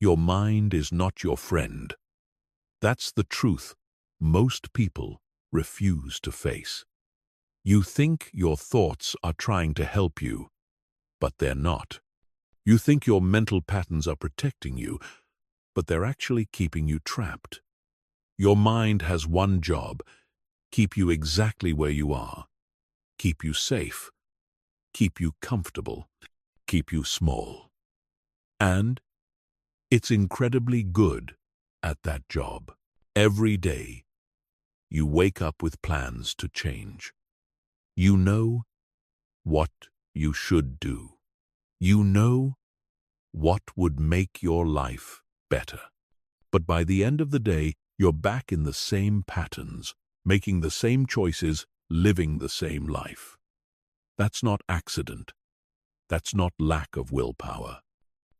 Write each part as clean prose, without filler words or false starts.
Your mind is not your friend. That's the truth most people refuse to face. You think your thoughts are trying to help you, but they're not. You think your mental patterns are protecting you, but they're actually keeping you trapped. Your mind has one job: keep you exactly where you are, keep you safe, keep you comfortable, keep you small. And it's incredibly good at that job. Every day, you wake up with plans to change. You know what you should do. You know what would make your life better. But by the end of the day, you're back in the same patterns, making the same choices, living the same life. That's not accident. That's not lack of willpower.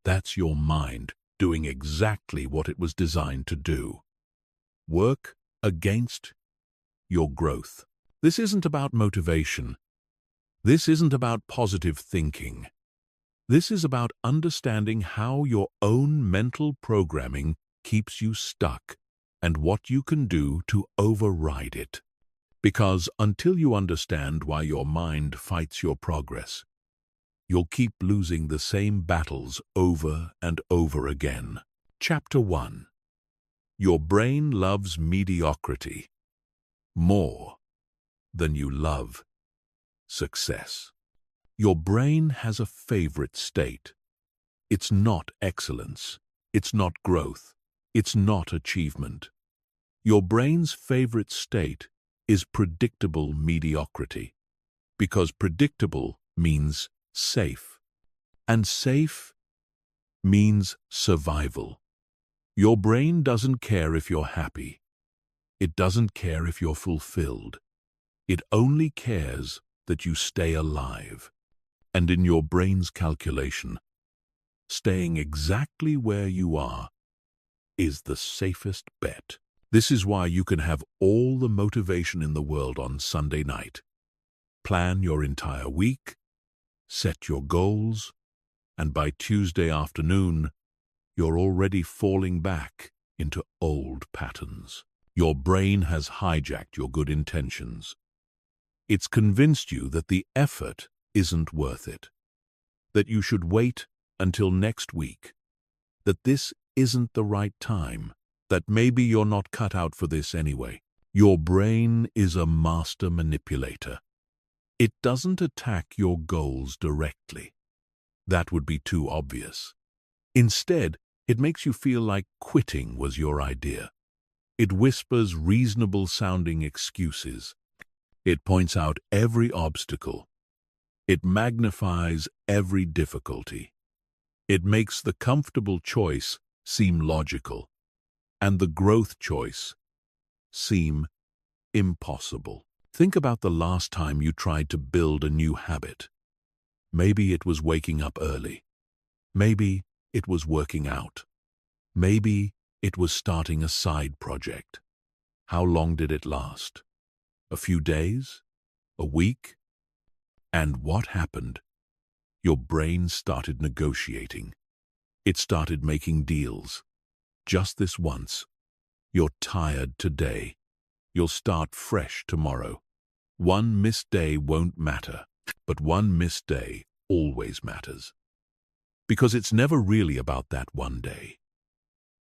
That's your mind doing exactly what it was designed to do. Work against your growth. This isn't about motivation. This isn't about positive thinking. This is about understanding how your own mental programming keeps you stuck and what you can do to override it. Because until you understand why your mind fights your progress, you'll keep losing the same battles over and over again. Chapter 1. Your brain loves mediocrity more than you love success. Your brain has a favorite state. It's not excellence. It's not growth. It's not achievement. Your brain's favorite state is predictable mediocrity, because predictable means safe, and safe means survival. Your brain doesn't care if you're happy. It doesn't care if you're fulfilled. It only cares that you stay alive. And in your brain's calculation, staying exactly where you are is the safest bet. This is why you can have all the motivation in the world on Sunday night. Plan your entire week, set your goals, and by Tuesday afternoon, you're already falling back into old patterns. Your brain has hijacked your good intentions. It's convinced you that the effort isn't worth it, that you should wait until next week, that this isn't the right time, that maybe you're not cut out for this anyway. Your brain is a master manipulator. It doesn't attack your goals directly. That would be too obvious. Instead, it makes you feel like quitting was your idea. It whispers reasonable-sounding excuses. It points out every obstacle. It magnifies every difficulty. It makes the comfortable choice seem logical, and the growth choice seem impossible. Think about the last time you tried to build a new habit. Maybe it was waking up early. Maybe it was working out. Maybe it was starting a side project. How long did it last? A few days? A week? And what happened? Your brain started negotiating. It started making deals. Just this once. You're tired today. You'll start fresh tomorrow. One missed day won't matter, but one missed day always matters. Because it's never really about that one day.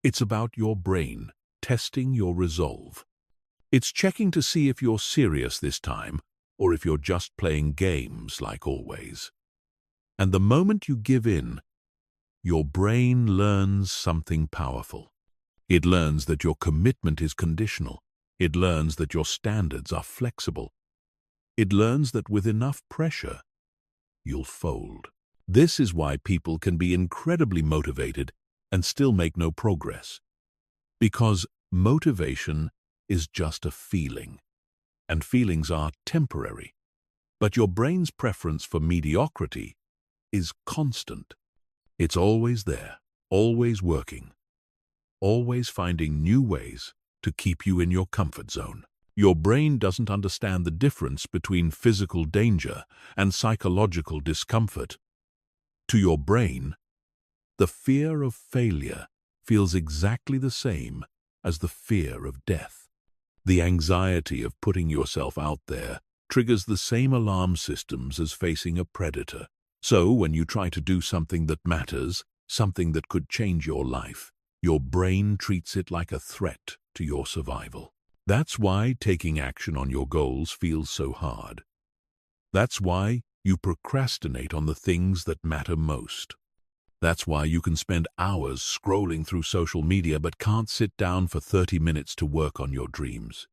It's about your brain testing your resolve. It's checking to see if you're serious this time, or if you're just playing games like always. And the moment you give in, your brain learns something powerful. It learns that your commitment is conditional. It learns that your standards are flexible. It learns that with enough pressure, you'll fold. This is why people can be incredibly motivated and still make no progress. Because motivation is just a feeling, and feelings are temporary. But your brain's preference for mediocrity is constant. It's always there, always working, always finding new ways to keep you in your comfort zone. Your brain doesn't understand the difference between physical danger and psychological discomfort. To your brain, the fear of failure feels exactly the same as the fear of death. The anxiety of putting yourself out there triggers the same alarm systems as facing a predator. So when you try to do something that matters, something that could change your life, your brain treats it like a threat to your survival. That's why taking action on your goals feels so hard. That's why you procrastinate on the things that matter most. That's why you can spend hours scrolling through social media but can't sit down for 30 minutes to work on your dreams.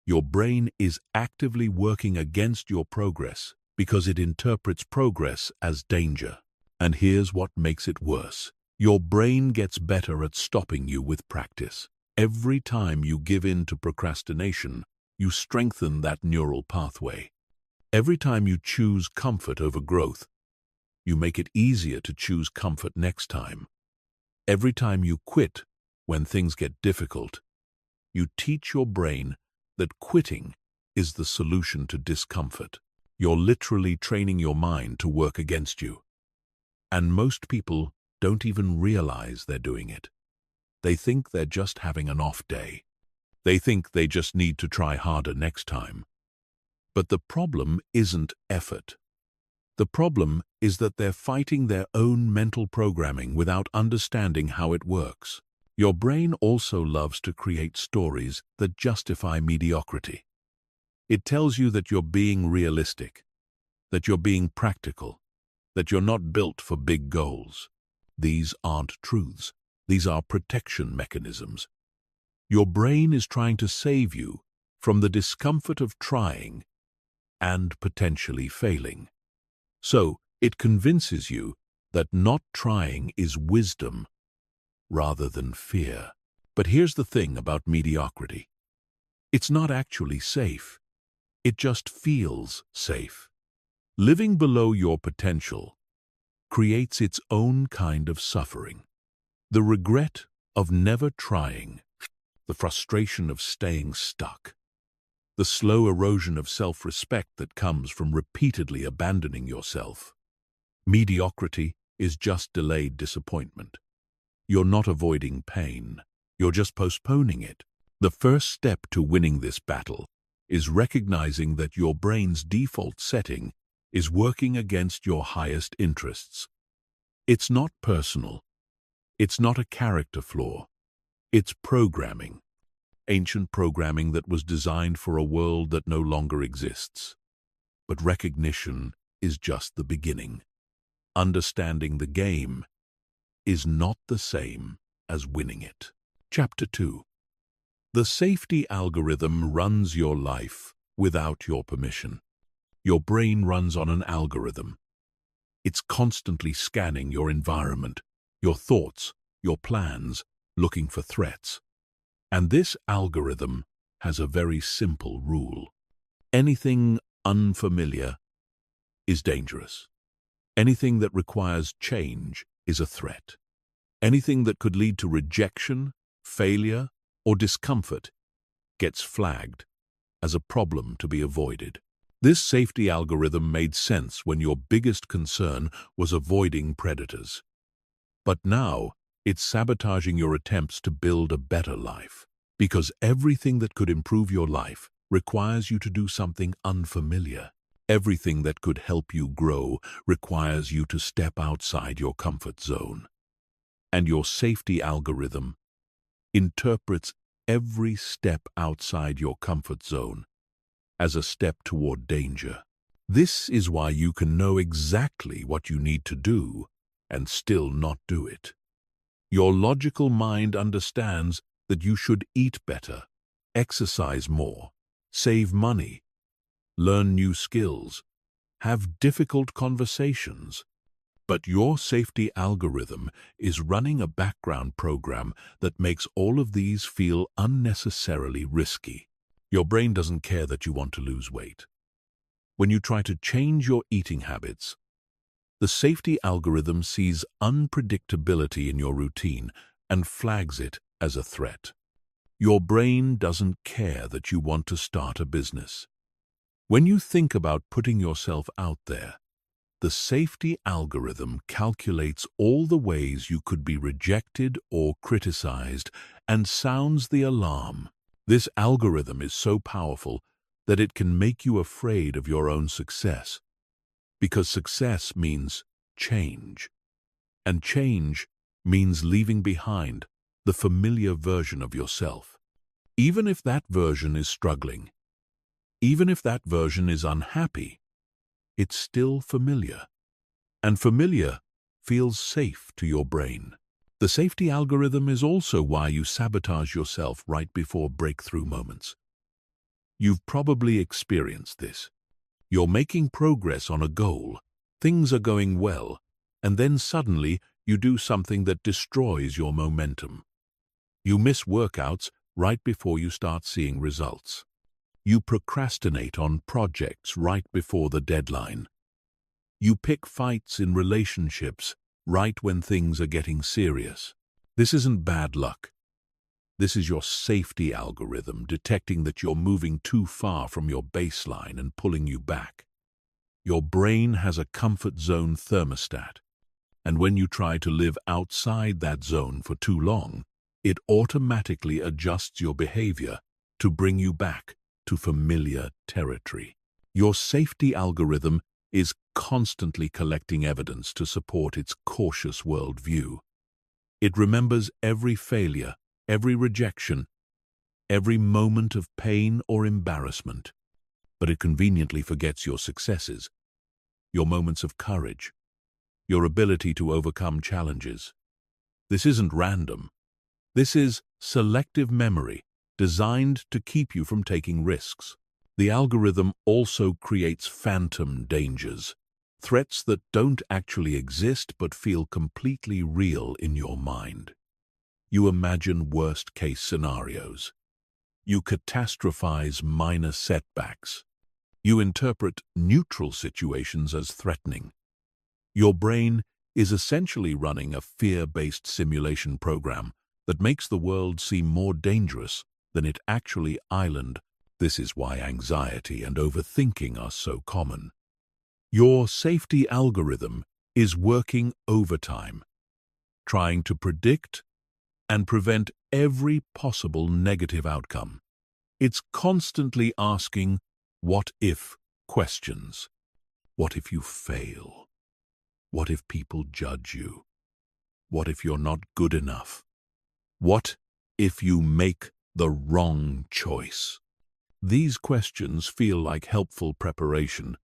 Your brain is actively working against your progress because it interprets progress as danger. And here's what makes it worse. Your brain gets better at stopping you with practice. Every time you give in to procrastination, you strengthen that neural pathway. Every time you choose comfort over growth, you make it easier to choose comfort next time. Every time you quit when things get difficult, you teach your brain that quitting is the solution to discomfort. You're literally training your mind to work against you. And most people don't even realize they're doing it. They think they're just having an off day. They think they just need to try harder next time. But the problem isn't effort. The problem is that they're fighting their own mental programming without understanding how it works. Your brain also loves to create stories that justify mediocrity. It tells you that you're being realistic, that you're being practical, that you're not built for big goals. These aren't truths. These are protection mechanisms. Your brain is trying to save you from the discomfort of trying and potentially failing. So it convinces you that not trying is wisdom rather than fear. But here's the thing about mediocrity. It's not actually safe. It just feels safe. Living below your potential creates its own kind of suffering. The regret of never trying, the frustration of staying stuck, the slow erosion of self-respect that comes from repeatedly abandoning yourself. Mediocrity is just delayed disappointment. You're not avoiding pain. You're just postponing it. The first step to winning this battle is recognizing that your brain's default setting is working against your highest interests. It's not personal. It's not a character flaw. It's programming. Ancient programming that was designed for a world that no longer exists. But recognition is just the beginning. Understanding the game is not the same as winning it. Chapter 2. The safety algorithm runs your life without your permission. Your brain runs on an algorithm. It's constantly scanning your environment, your thoughts, your plans, looking for threats. And this algorithm has a very simple rule. Anything unfamiliar is dangerous. Anything that requires change is a threat. Anything that could lead to rejection, failure, or discomfort gets flagged as a problem to be avoided. This safety algorithm made sense when your biggest concern was avoiding predators. But now, it's sabotaging your attempts to build a better life. Because everything that could improve your life requires you to do something unfamiliar. Everything that could help you grow requires you to step outside your comfort zone. And your safety algorithm interprets every step outside your comfort zone as a step toward danger. This is why you can know exactly what you need to do and still not do it. Your logical mind understands that you should eat better, exercise more, save money, learn new skills, have difficult conversations. But your safety algorithm is running a background program that makes all of these feel unnecessarily risky. Your brain doesn't care that you want to lose weight. When you try to change your eating habits, the safety algorithm sees unpredictability in your routine and flags it as a threat. Your brain doesn't care that you want to start a business. When you think about putting yourself out there, The safety algorithm calculates all the ways you could be rejected or criticized and sounds the alarm. This algorithm is so powerful that it can make you afraid of your own success, because success means change, and change means leaving behind the familiar version of yourself. Even if that version is struggling, even if that version is unhappy, it's still familiar, and familiar feels safe to your brain. The safety algorithm is also why you sabotage yourself right before breakthrough moments. You've probably experienced this. You're making progress on a goal, things are going well, and then suddenly you do something that destroys your momentum. You miss workouts right before you start seeing results. You procrastinate on projects right before the deadline. You pick fights in relationships right when things are getting serious. This isn't bad luck. This is your safety algorithm detecting that you're moving too far from your baseline and pulling you back. Your brain has a comfort zone thermostat, and when you try to live outside that zone for too long, it automatically adjusts your behavior to bring you back to familiar territory. Your safety algorithm is constantly collecting evidence to support its cautious worldview. It remembers every failure, every rejection, every moment of pain or embarrassment, but it conveniently forgets your successes, your moments of courage, your ability to overcome challenges. This isn't random. This is selective memory, designed to keep you from taking risks. The algorithm also creates phantom dangers, threats that don't actually exist but feel completely real in your mind. You imagine worst-case scenarios. You catastrophize minor setbacks. You interpret neutral situations as threatening. Your brain is essentially running a fear-based simulation program that makes the world seem more dangerous than it actually island. This is why anxiety and overthinking are so common. Your safety algorithm is working overtime, trying to predict and prevent every possible negative outcome. It's constantly asking what-if questions. What if you fail? What if people judge you? What if you're not good enough? What if you make the wrong choice? These questions feel like helpful preparation,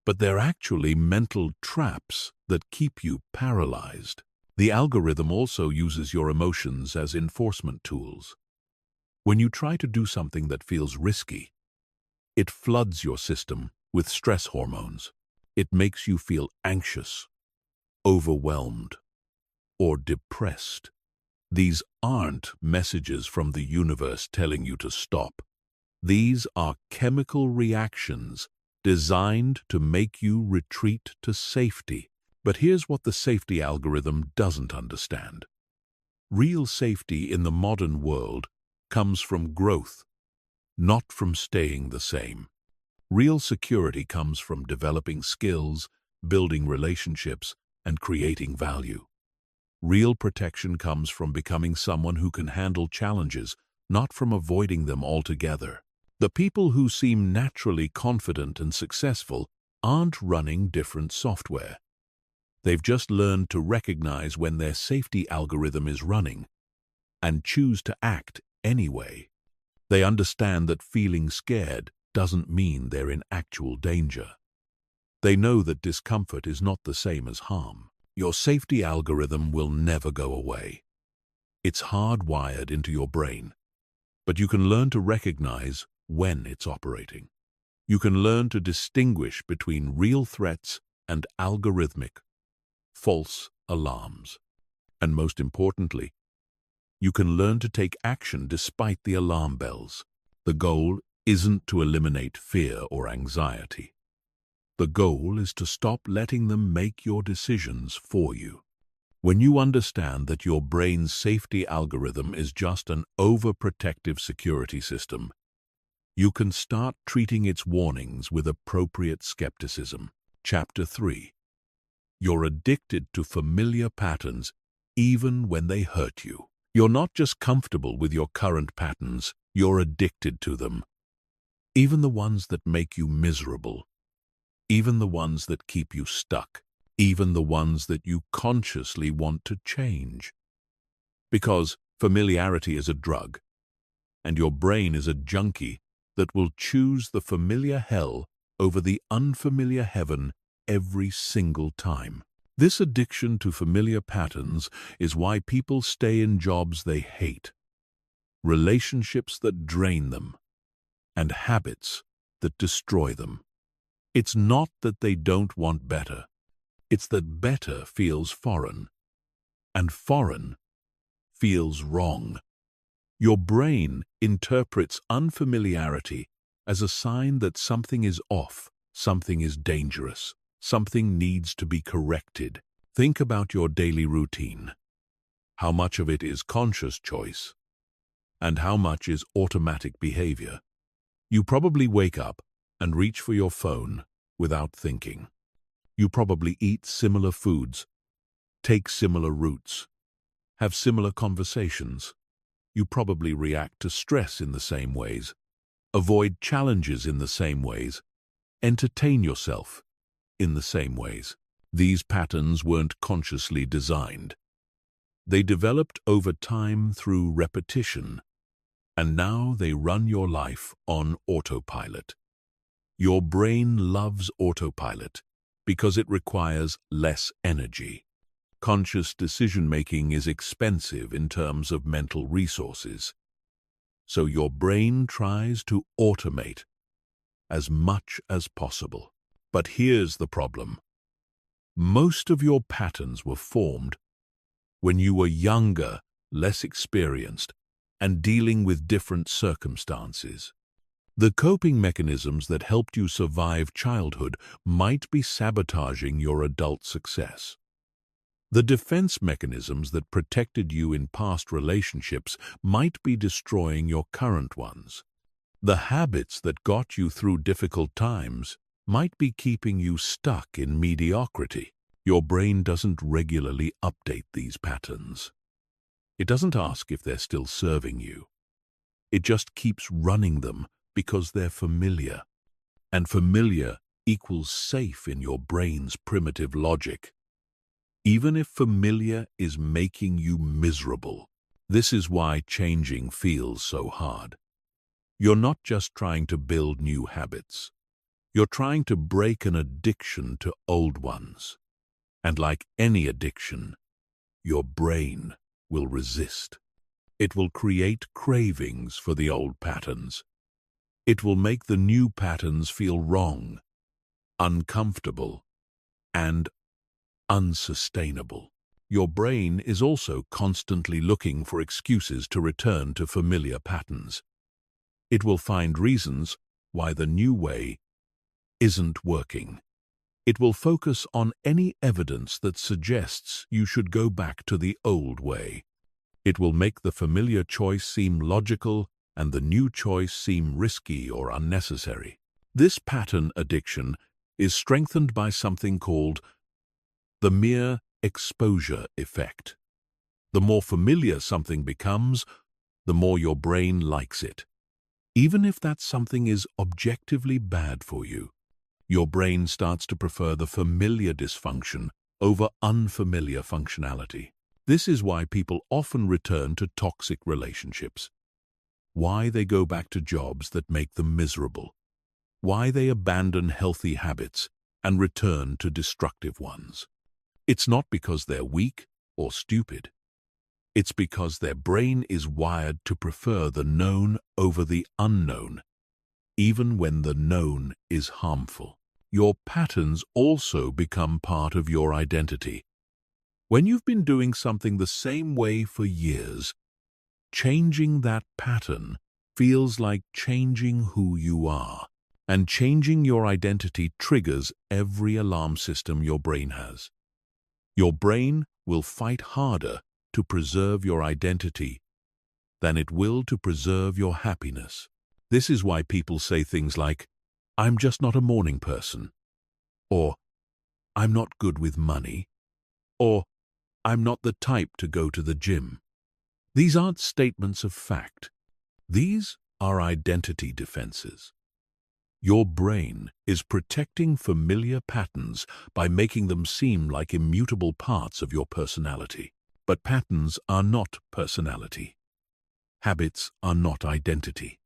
but they're actually mental traps that keep you paralyzed. The algorithm also uses your emotions as enforcement tools. When you try to do something that feels risky, it floods your system with stress hormones. It makes you feel anxious, overwhelmed, or depressed. These aren't messages from the universe telling you to stop. These are chemical reactions designed to make you retreat to safety. But here's what the safety algorithm doesn't understand. Real safety in the modern world comes from growth, not from staying the same. Real security comes from developing skills, building relationships, and creating value. Real protection comes from becoming someone who can handle challenges, not from avoiding them altogether. The people who seem naturally confident and successful aren't running different software. They've just learned to recognize when their safety algorithm is running and choose to act anyway. They understand that feeling scared doesn't mean they're in actual danger. They know that discomfort is not the same as harm. Your safety algorithm will never go away. It's hardwired into your brain, but you can learn to recognize when it's operating. You can learn to distinguish between real threats and algorithmic, false alarms. And most importantly, you can learn to take action despite the alarm bells. The goal isn't to eliminate fear or anxiety. The goal is to stop letting them make your decisions for you. When you understand that your brain's safety algorithm is just an overprotective security system, you can start treating its warnings with appropriate skepticism. Chapter 3. You're addicted to familiar patterns even when they hurt you. You're not just comfortable with your current patterns, you're addicted to them. Even the ones that make you miserable. Even the ones that keep you stuck. Even the ones that you consciously want to change. Because familiarity is a drug, and your brain is a junkie that will choose the familiar hell over the unfamiliar heaven every single time. This addiction to familiar patterns is why people stay in jobs they hate, relationships that drain them, and habits that destroy them. It's not that they don't want better. It's that better feels foreign, and foreign feels wrong. Your brain interprets unfamiliarity as a sign that something is off, something is dangerous, something needs to be corrected. Think about your daily routine. How much of it is conscious choice, and how much is automatic behavior? You probably wake up and reach for your phone without thinking. You probably eat similar foods, take similar routes, have similar conversations. You probably react to stress in the same ways, avoid challenges in the same ways, entertain yourself in the same ways. These patterns weren't consciously designed. They developed over time through repetition, and now they run your life on autopilot. Your brain loves autopilot because it requires less energy. Conscious decision-making is expensive in terms of mental resources. So your brain tries to automate as much as possible. But here's the problem. Most of your patterns were formed when you were younger, less experienced, and dealing with different circumstances. The coping mechanisms that helped you survive childhood might be sabotaging your adult success. The defense mechanisms that protected you in past relationships might be destroying your current ones. The habits that got you through difficult times might be keeping you stuck in mediocrity. Your brain doesn't regularly update these patterns. It doesn't ask if they're still serving you. It just keeps running them because they're familiar. And familiar equals safe in your brain's primitive logic. Even if familiar is making you miserable. This is why changing feels so hard. You're not just trying to build new habits. You're trying to break an addiction to old ones. And like any addiction, your brain will resist. It will create cravings for the old patterns. It will make the new patterns feel wrong, uncomfortable, and unsustainable. Your brain is also constantly looking for excuses to return to familiar patterns. It will find reasons why the new way isn't working. It will focus on any evidence that suggests you should go back to the old way. It will make the familiar choice seem logical and the new choice seem risky or unnecessary. This pattern addiction is strengthened by something called the mere exposure effect. The more familiar something becomes, the more your brain likes it. Even if that something is objectively bad for you, your brain starts to prefer the familiar dysfunction over unfamiliar functionality. This is why people often return to toxic relationships, why they go back to jobs that make them miserable, why they abandon healthy habits and return to destructive ones. It's not because they're weak or stupid. It's because their brain is wired to prefer the known over the unknown, even when the known is harmful. Your patterns also become part of your identity. When you've been doing something the same way for years, changing that pattern feels like changing who you are. And changing your identity triggers every alarm system your brain has. Your brain will fight harder to preserve your identity than it will to preserve your happiness. This is why people say things like, "I'm just not a morning person," or I'm not good with money, or I'm not the type to go to the gym. These aren't statements of fact. These are identity defenses. Your brain is protecting familiar patterns by making them seem like immutable parts of your personality. But patterns are not personality. Habits are not identity.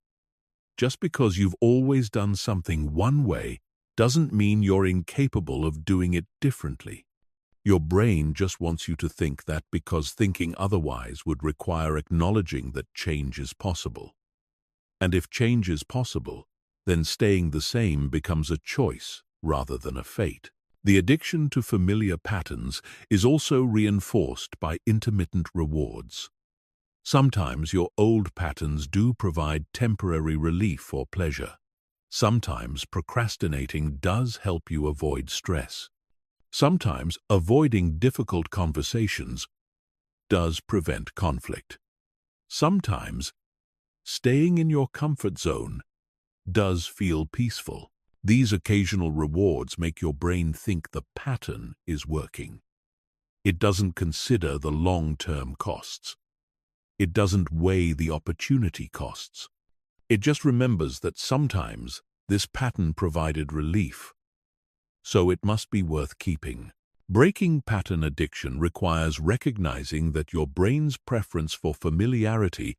Just because you've always done something one way doesn't mean you're incapable of doing it differently. Your brain just wants you to think that because thinking otherwise would require acknowledging that change is possible. And if change is possible, then staying the same becomes a choice rather than a fate. The addiction to familiar patterns is also reinforced by intermittent rewards. Sometimes your old patterns do provide temporary relief or pleasure. Sometimes procrastinating does help you avoid stress. Sometimes avoiding difficult conversations does prevent conflict. Sometimes staying in your comfort zone does feel peaceful. These occasional rewards make your brain think the pattern is working. It doesn't consider the long-term costs. It doesn't weigh the opportunity costs. It just remembers that sometimes this pattern provided relief, so it must be worth keeping. Breaking pattern addiction requires recognizing that your brain's preference for familiarity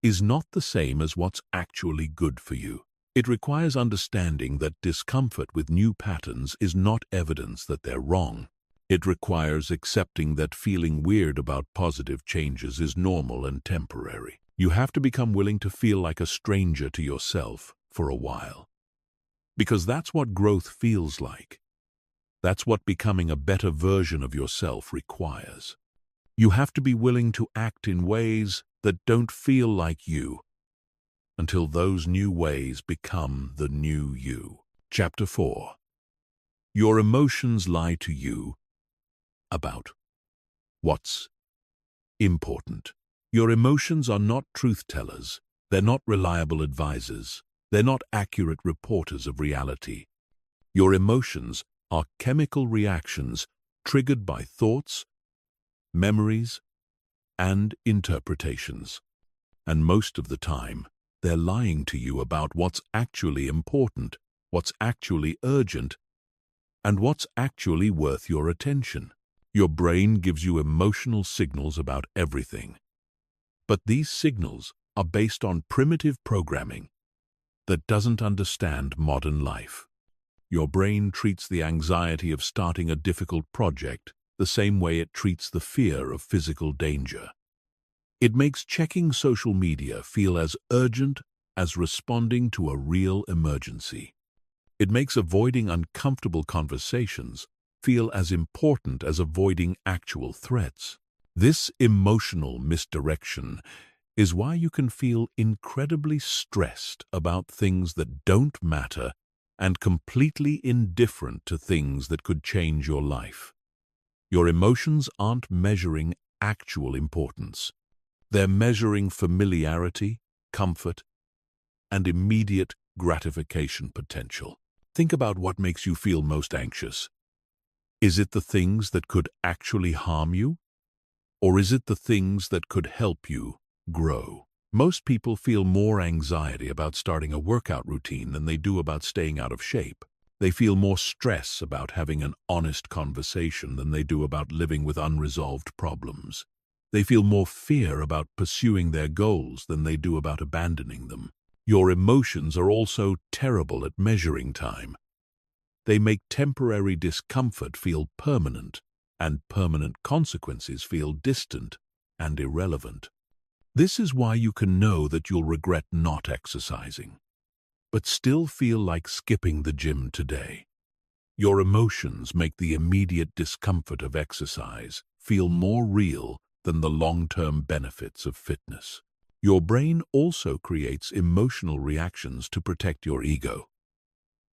is not the same as what's actually good for you. It requires understanding that discomfort with new patterns is not evidence that they're wrong. It requires accepting that feeling weird about positive changes is normal and temporary. You have to become willing to feel like a stranger to yourself for a while. Because that's what growth feels like. That's what becoming a better version of yourself requires. You have to be willing to act in ways that don't feel like you until those new ways become the new you. Chapter 4. Your emotions lie to you about what's important. Your emotions are not truth-tellers. They're not reliable advisors. They're not accurate reporters of reality. Your emotions are chemical reactions triggered by thoughts, memories, and interpretations. And most of the time, they're lying to you about what's actually important, what's actually urgent, and what's actually worth your attention. Your brain gives you emotional signals about everything. But these signals are based on primitive programming that doesn't understand modern life. Your brain treats the anxiety of starting a difficult project the same way it treats the fear of physical danger. It makes checking social media feel as urgent as responding to a real emergency. It makes avoiding uncomfortable conversations feel as important as avoiding actual threats. This emotional misdirection is why you can feel incredibly stressed about things that don't matter and completely indifferent to things that could change your life. Your emotions aren't measuring actual importance. They're measuring familiarity, comfort, and immediate gratification potential. Think about what makes you feel most anxious. Is it the things that could actually harm you? Or is it the things that could help you grow? Most people feel more anxiety about starting a workout routine than they do about staying out of shape. They feel more stress about having an honest conversation than they do about living with unresolved problems. They feel more fear about pursuing their goals than they do about abandoning them. Your emotions are also terrible at measuring time. They make temporary discomfort feel permanent, and permanent consequences feel distant and irrelevant. This is why you can know that you'll regret not exercising, but still feel like skipping the gym today. Your emotions make the immediate discomfort of exercise feel more real than the long-term benefits of fitness. Your brain also creates emotional reactions to protect your ego.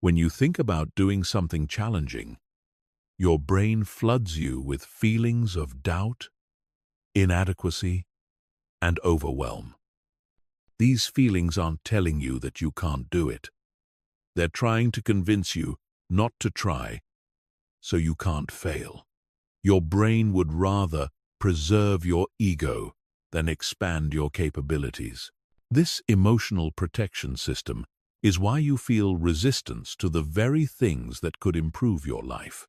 When you think about doing something challenging, your brain floods you with feelings of doubt, inadequacy, and overwhelm. These feelings aren't telling you that you can't do it. They're trying to convince you not to try so you can't fail. Your brain would rather preserve your ego than expand your capabilities. This emotional protection system is why you feel resistance to the very things that could improve your life.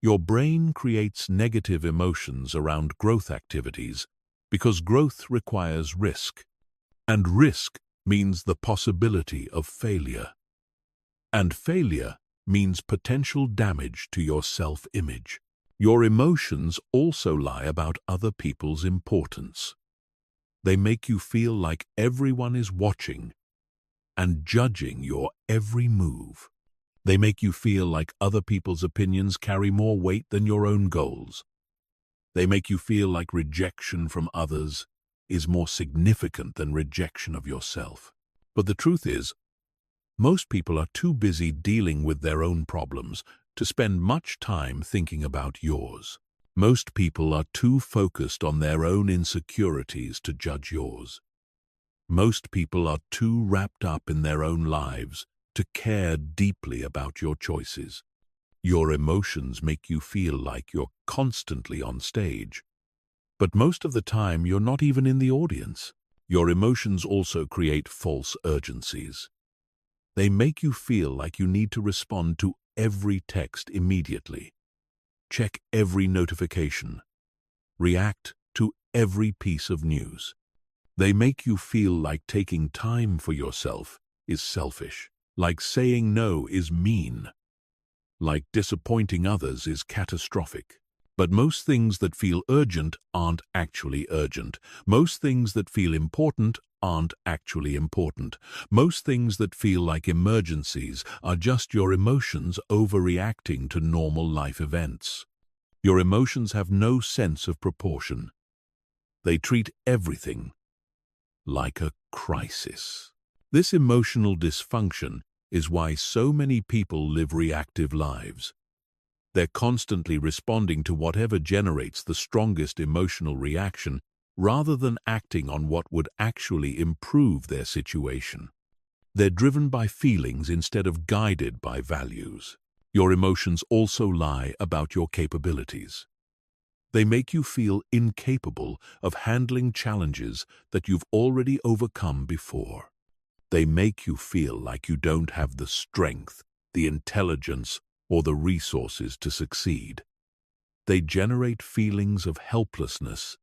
Your brain creates negative emotions around growth activities because growth requires risk, and risk means the possibility of failure. And failure means potential damage to your self-image. Your emotions also lie about other people's importance. They make you feel like everyone is watching and judging your every move. They make you feel like other people's opinions carry more weight than your own goals. They make you feel like rejection from others is more significant than rejection of yourself. But the truth is, most people are too busy dealing with their own problems to spend much time thinking about yours. Most people are too focused on their own insecurities to judge yours. Most people are too wrapped up in their own lives to care deeply about your choices. Your emotions make you feel like you're constantly on stage, but most of the time you're not even in the audience. Your emotions also create false urgencies. They make you feel like you need to respond to every text immediately, check every notification, react to every piece of news. They make you feel like taking time for yourself is selfish, like saying no is mean, like disappointing others is catastrophic. But most things that feel urgent aren't actually urgent. Most things that feel important aren't actually important. Most things that feel like emergencies are just your emotions overreacting to normal life events. Your emotions have no sense of proportion. They treat everything like a crisis. This emotional dysfunction is why so many people live reactive lives. They're constantly responding to whatever generates the strongest emotional reaction rather than acting on what would actually improve their situation. They're driven by feelings instead of guided by values. Your emotions also lie about your capabilities. They make you feel incapable of handling challenges that you've already overcome before. They make you feel like you don't have the strength, the intelligence, or the resources to succeed. They generate feelings of helplessness,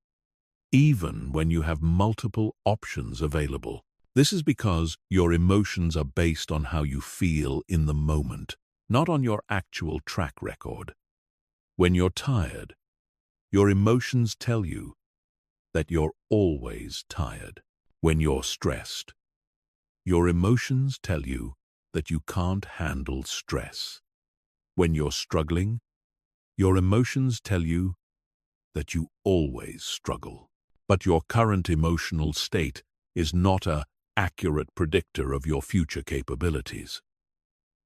even when you have multiple options available. This is because your emotions are based on how you feel in the moment, not on your actual track record. When you're tired, your emotions tell you that you're always tired. When you're stressed, your emotions tell you that you can't handle stress. When you're struggling, your emotions tell you that you always struggle. But your current emotional state is not an accurate predictor of your future capabilities.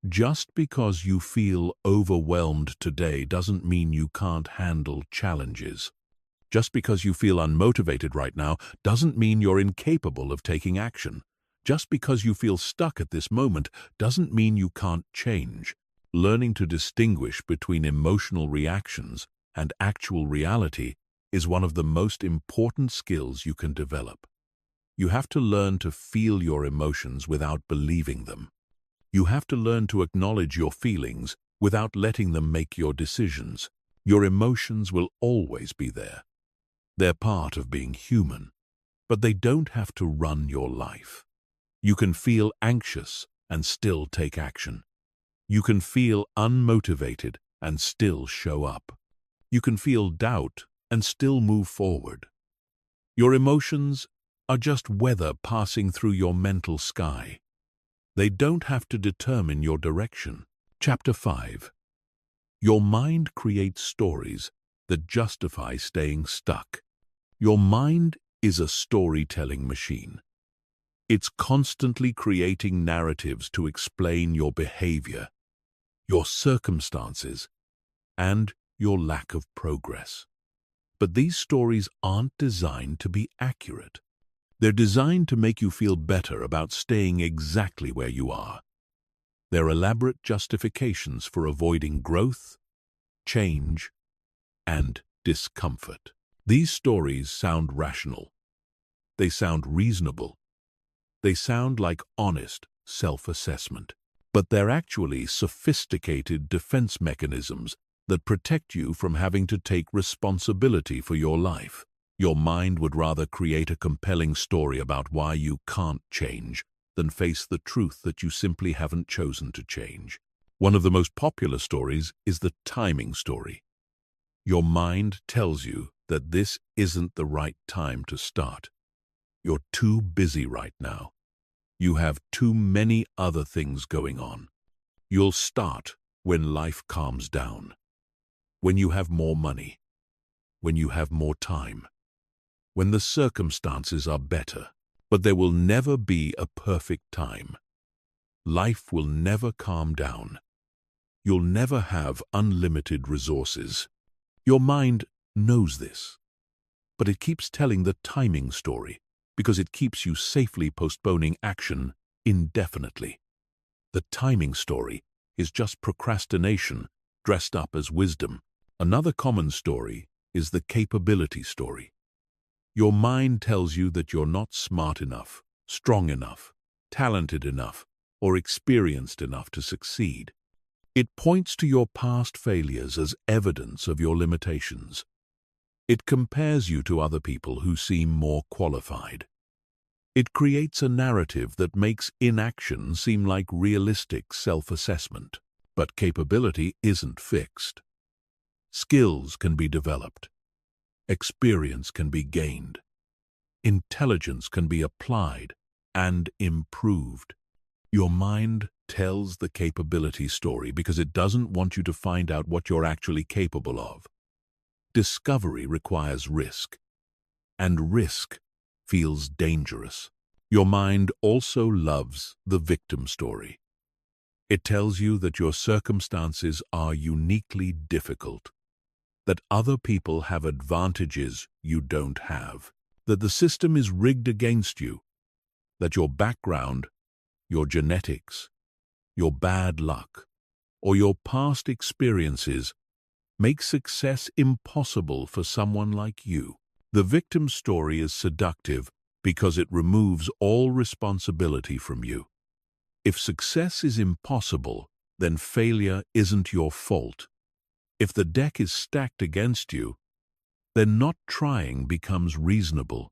Just because you feel overwhelmed today doesn't mean you can't handle challenges. Just because you feel unmotivated right now doesn't mean you're incapable of taking action. Just because you feel stuck at this moment doesn't mean you can't change. Learning to distinguish between emotional reactions and actual reality is one of the most important skills you can develop. You have to learn to feel your emotions without believing them. You have to learn to acknowledge your feelings without letting them make your decisions. Your emotions will always be there. They're part of being human, but they don't have to run your life. You can feel anxious and still take action. You can feel unmotivated and still show up. You can feel doubt and still move forward. Your emotions are just weather passing through your mental sky. They don't have to determine your direction. Chapter 5. Your mind creates stories that justify staying stuck. Your mind is a storytelling machine. It's constantly creating narratives to explain your behavior, your circumstances, and your lack of progress. But these stories aren't designed to be accurate. They're designed to make you feel better about staying exactly where you are. They're elaborate justifications for avoiding growth, change, and discomfort. These stories sound rational. They sound reasonable. They sound like honest self-assessment. But they're actually sophisticated defense mechanisms that protect you from having to take responsibility for your life. Your mind would rather create a compelling story about why you can't change than face the truth that you simply haven't chosen to change. One of the most popular stories is the timing story. Your mind tells you that this isn't the right time to start. You're too busy right now. You have too many other things going on. You'll start when life calms down, when you have more money, when you have more time, when the circumstances are better. But there will never be a perfect time. Life will never calm down. You'll never have unlimited resources. Your mind knows this, but it keeps telling the timing story because it keeps you safely postponing action indefinitely. The timing story is just procrastination dressed up as wisdom. Another common story is the capability story. Your mind tells you that you're not smart enough, strong enough, talented enough, or experienced enough to succeed. It points to your past failures as evidence of your limitations. It compares you to other people who seem more qualified. It creates a narrative that makes inaction seem like realistic self-assessment. But capability isn't fixed. Skills can be developed. Experience can be gained. Intelligence can be applied and improved. Your mind tells the capability story because it doesn't want you to find out what you're actually capable of. Discovery requires risk, and risk feels dangerous. Your mind also loves the victim story. It tells you that your circumstances are uniquely difficult, that other people have advantages you don't have, that the system is rigged against you, that your background, your genetics, your bad luck, or your past experiences make success impossible for someone like you. The victim story is seductive because it removes all responsibility from you. If success is impossible, then failure isn't your fault. If the deck is stacked against you, then not trying becomes reasonable.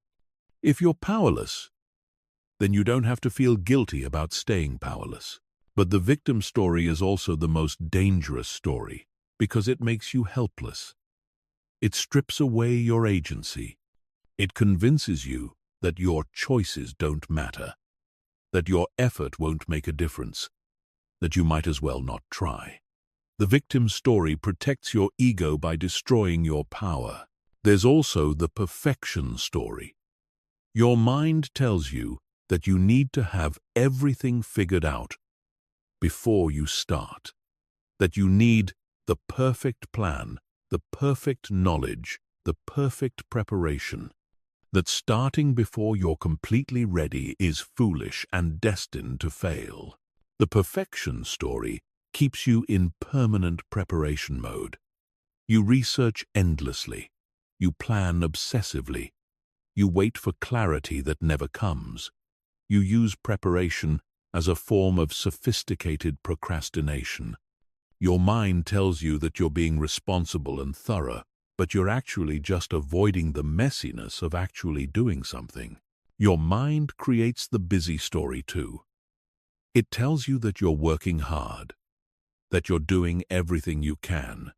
If you're powerless, then you don't have to feel guilty about staying powerless. But the victim story is also the most dangerous story because it makes you helpless. It strips away your agency. It convinces you that your choices don't matter, that your effort won't make a difference, that you might as well not try. The victim story protects your ego by destroying your power. There's also the perfection story. Your mind tells you that you need to have everything figured out before you start, that you need the perfect plan, the perfect knowledge, the perfect preparation, that starting before you're completely ready is foolish and destined to fail. The perfection story keeps you in permanent preparation mode. You research endlessly. You plan obsessively. You wait for clarity that never comes. You use preparation as a form of sophisticated procrastination. Your mind tells you that you're being responsible and thorough, but you're actually just avoiding the messiness of actually doing something. Your mind creates the busy story too. It tells you that you're working hard, that you're doing everything you can,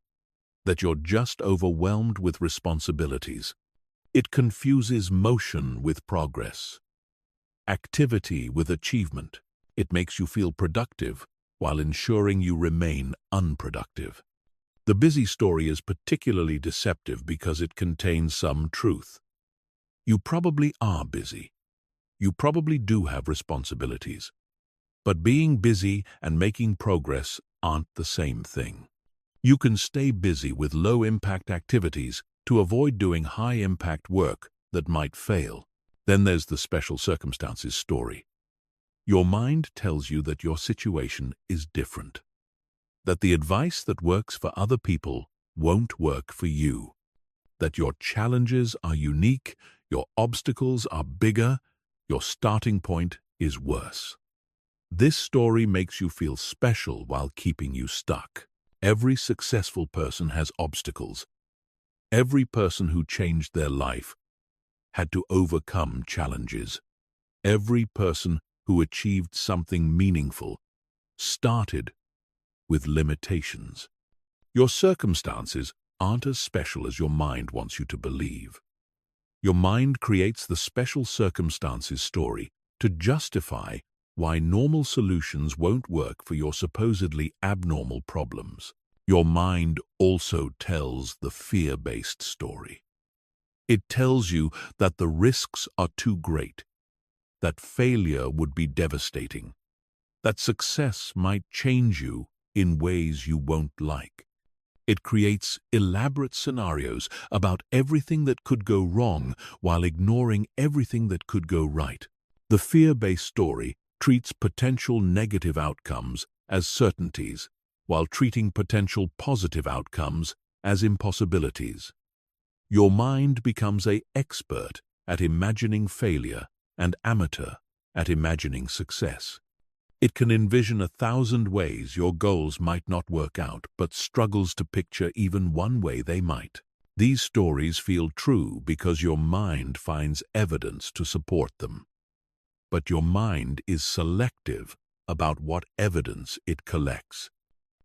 that you're just overwhelmed with responsibilities. It confuses motion with progress, activity with achievement. It makes you feel productive while ensuring you remain unproductive. The busy story is particularly deceptive because it contains some truth. You probably are busy. You probably do have responsibilities. But being busy and making progress aren't the same thing. You can stay busy with low-impact activities to avoid doing high-impact work that might fail. Then there's the special circumstances story. Your mind tells you that your situation is different, that the advice that works for other people won't work for you, that your challenges are unique, your obstacles are bigger, your starting point is worse. This story makes you feel special while keeping you stuck. Every successful person has obstacles. Every person who changed their life had to overcome challenges. Every person who achieved something meaningful started with limitations. Your circumstances aren't as special as your mind wants you to believe. Your mind creates the special circumstances story to justify why normal solutions won't work for your supposedly abnormal problems. Your mind also tells the fear-based story. It tells you that the risks are too great, that failure would be devastating, that success might change you in ways you won't like. It creates elaborate scenarios about everything that could go wrong while ignoring everything that could go right. The fear-based story treats potential negative outcomes as certainties, while treating potential positive outcomes as impossibilities. Your mind becomes an expert at imagining failure and amateur at imagining success. It can envision 1,000 ways your goals might not work out, but struggles to picture even one way they might. These stories feel true because your mind finds evidence to support them. But your mind is selective about what evidence it collects.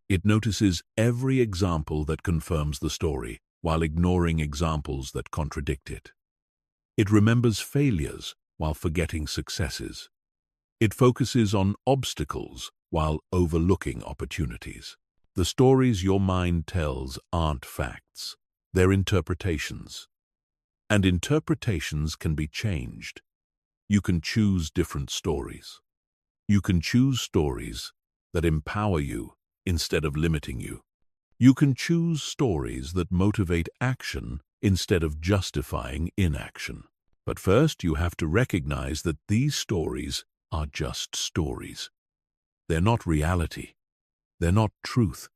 It notices every example that confirms the story, while ignoring examples that contradict it. It remembers failures while forgetting successes. It focuses on obstacles while overlooking opportunities. The stories your mind tells aren't facts, they're interpretations. And interpretations can be changed. You can choose different stories. You can choose stories that empower you instead of limiting you. You can choose stories that motivate action instead of justifying inaction. But first, you have to recognize that these stories are just stories. They're not reality. They're not truth.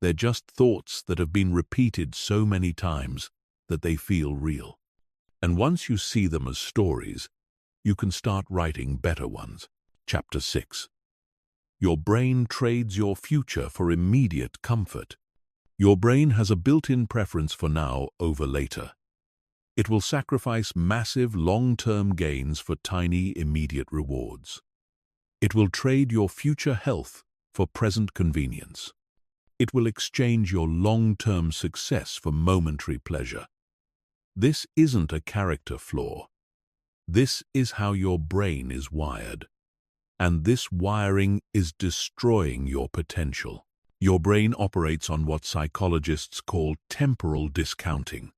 They're just thoughts that have been repeated so many times that they feel real. And once you see them as stories, you can start writing better ones. Chapter 6. Your brain trades your future for immediate comfort. Your brain has a built-in preference for now over later. It will sacrifice massive long-term gains for tiny immediate rewards. It will trade your future health for present convenience. It will exchange your long-term success for momentary pleasure. This isn't a character flaw. This is how your brain is wired. And this wiring is destroying your potential. Your brain operates on what psychologists call temporal discounting.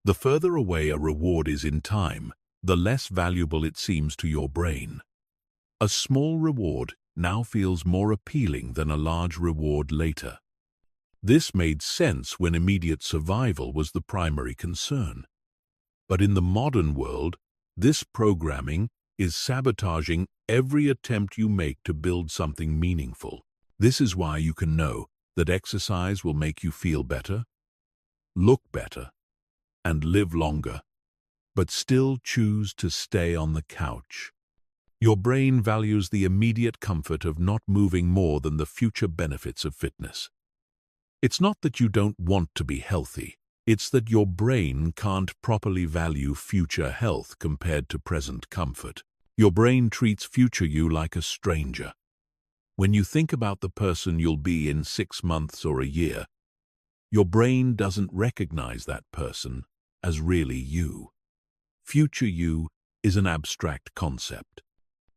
The further away a reward is in time, the less valuable it seems to your brain. A small reward now feels more appealing than a large reward later. This made sense when immediate survival was the primary concern. But in the modern world, this programming is sabotaging every attempt you make to build something meaningful. This is why you can know that exercise will make you feel better, look better, and live longer, but still choose to stay on the couch. Your brain values the immediate comfort of not moving more than the future benefits of fitness. It's not that you don't want to be healthy. It's that your brain can't properly value future health compared to present comfort. Your brain treats future you like a stranger. When you think about the person you'll be in 6 months or a year, your brain doesn't recognize that person as really you. Future you is an abstract concept.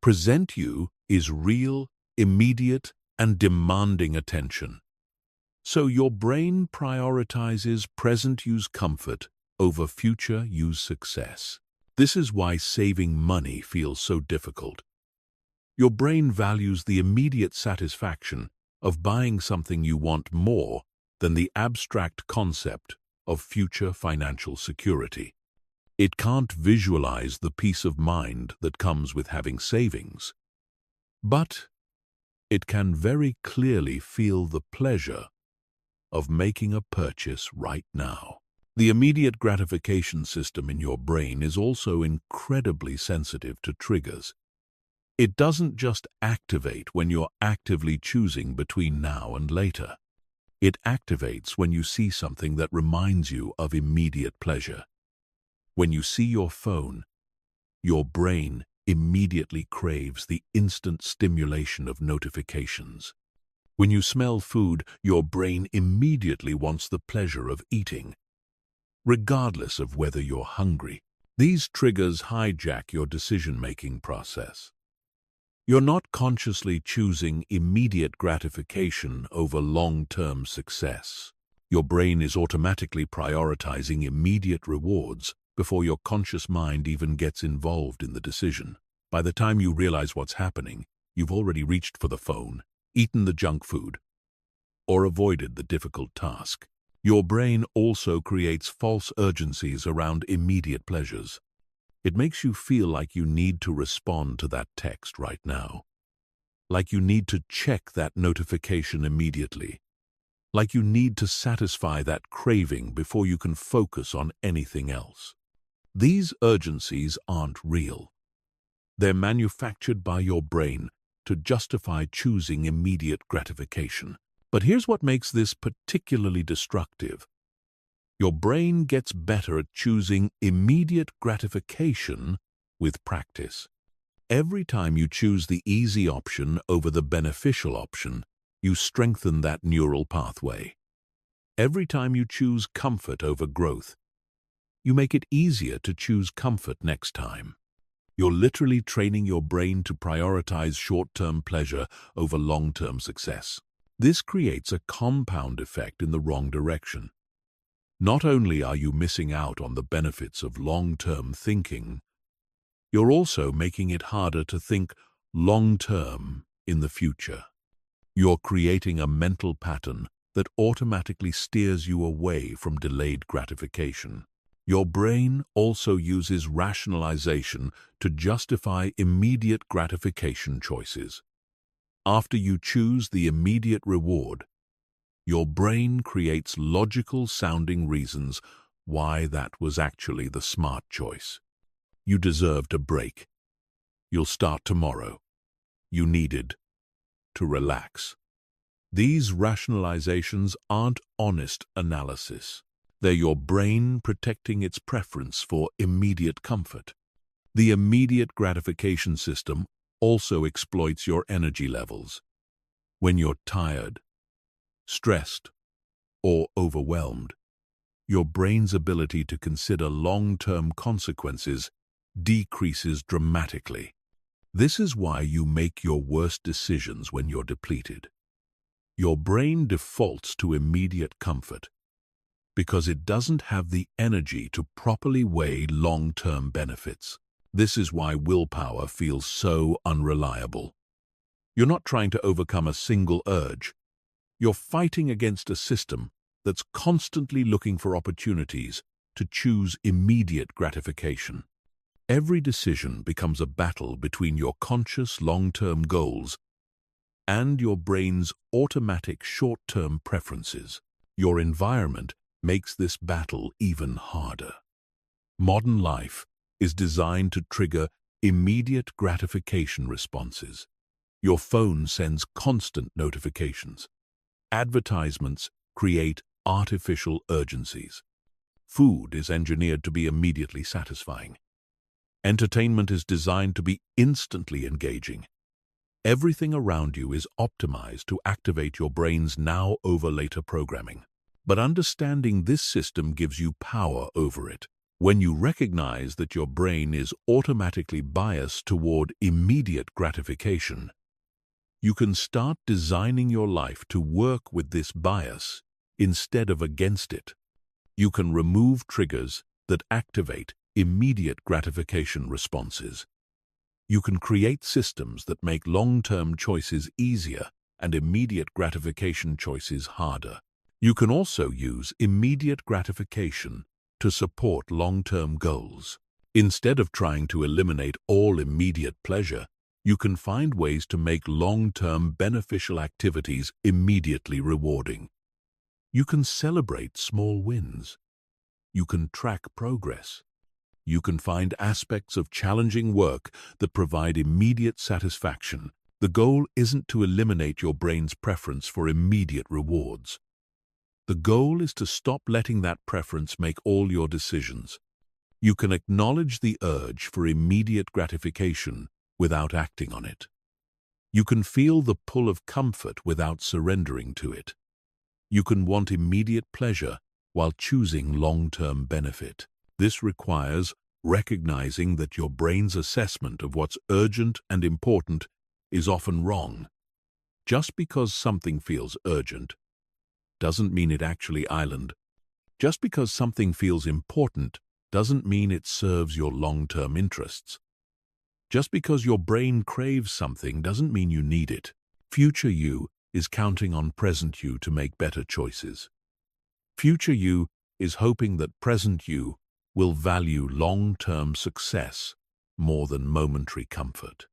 Present you is real, immediate, and demanding attention. So your brain prioritizes present you's comfort over future you's success. This is why saving money feels so difficult. Your brain values the immediate satisfaction of buying something you want more than the abstract concept of future financial security. It can't visualize the peace of mind that comes with having savings, but it can very clearly feel the pleasure of making a purchase right now. The immediate gratification system in your brain is also incredibly sensitive to triggers. It doesn't just activate when you're actively choosing between now and later. It activates when you see something that reminds you of immediate pleasure. When you see your phone, your brain immediately craves the instant stimulation of notifications. When you smell food, your brain immediately wants the pleasure of eating, regardless of whether you're hungry. These triggers hijack your decision-making process. You're not consciously choosing immediate gratification over long-term success. Your brain is automatically prioritizing immediate rewards before your conscious mind even gets involved in the decision. By the time you realize what's happening, you've already reached for the phone, eaten the junk food, or avoided the difficult task. Your brain also creates false urgencies around immediate pleasures. It makes you feel like you need to respond to that text right now, like you need to check that notification immediately, like you need to satisfy that craving before you can focus on anything else. These urgencies aren't real. They're manufactured by your brain to justify choosing immediate gratification. But here's what makes this particularly destructive. Your brain gets better at choosing immediate gratification with practice. Every time you choose the easy option over the beneficial option, you strengthen that neural pathway. Every time you choose comfort over growth, you make it easier to choose comfort next time. You're literally training your brain to prioritize short-term pleasure over long-term success. This creates a compound effect in the wrong direction. Not only are you missing out on the benefits of long-term thinking, you're also making it harder to think long-term in the future. You're creating a mental pattern that automatically steers you away from delayed gratification. Your brain also uses rationalization to justify immediate gratification choices. After you choose the immediate reward, your brain creates logical-sounding reasons why that was actually the smart choice. You deserved a break. You'll start tomorrow. You needed to relax. These rationalizations aren't honest analysis. They're your brain protecting its preference for immediate comfort. The immediate gratification system also exploits your energy levels. When you're tired, stressed, or overwhelmed, your brain's ability to consider long-term consequences decreases dramatically. This is why you make your worst decisions when you're depleted. Your brain defaults to immediate comfort because it doesn't have the energy to properly weigh long-term benefits. This is why willpower feels so unreliable. You're not trying to overcome a single urge. You're fighting against a system that's constantly looking for opportunities to choose immediate gratification. Every decision becomes a battle between your conscious long-term goals and your brain's automatic short-term preferences. Your environment makes this battle even harder. Modern life is designed to trigger immediate gratification responses. Your phone sends constant notifications. Advertisements create artificial urgencies. Food is engineered to be immediately satisfying. Entertainment is designed to be instantly engaging. Everything around you is optimized to activate your brain's now-over-later programming. But understanding this system gives you power over it. When you recognize that your brain is automatically biased toward immediate gratification, you can start designing your life to work with this bias instead of against it. You can remove triggers that activate immediate gratification responses. You can create systems that make long-term choices easier and immediate gratification choices harder. You can also use immediate gratification to support long-term goals. Instead of trying to eliminate all immediate pleasure, you can find ways to make long-term beneficial activities immediately rewarding. You can celebrate small wins. You can track progress. You can find aspects of challenging work that provide immediate satisfaction. The goal isn't to eliminate your brain's preference for immediate rewards. The goal is to stop letting that preference make all your decisions. You can acknowledge the urge for immediate gratification without acting on it. You can feel the pull of comfort without surrendering to it. You can want immediate pleasure while choosing long-term benefit. This requires recognizing that your brain's assessment of what's urgent and important is often wrong. Just because something feels urgent doesn't mean it actually island. Just because something feels important doesn't mean it serves your long-term interests. Just because your brain craves something doesn't mean you need it. Future you is counting on present you to make better choices. Future you is hoping that present you will value long-term success more than momentary comfort.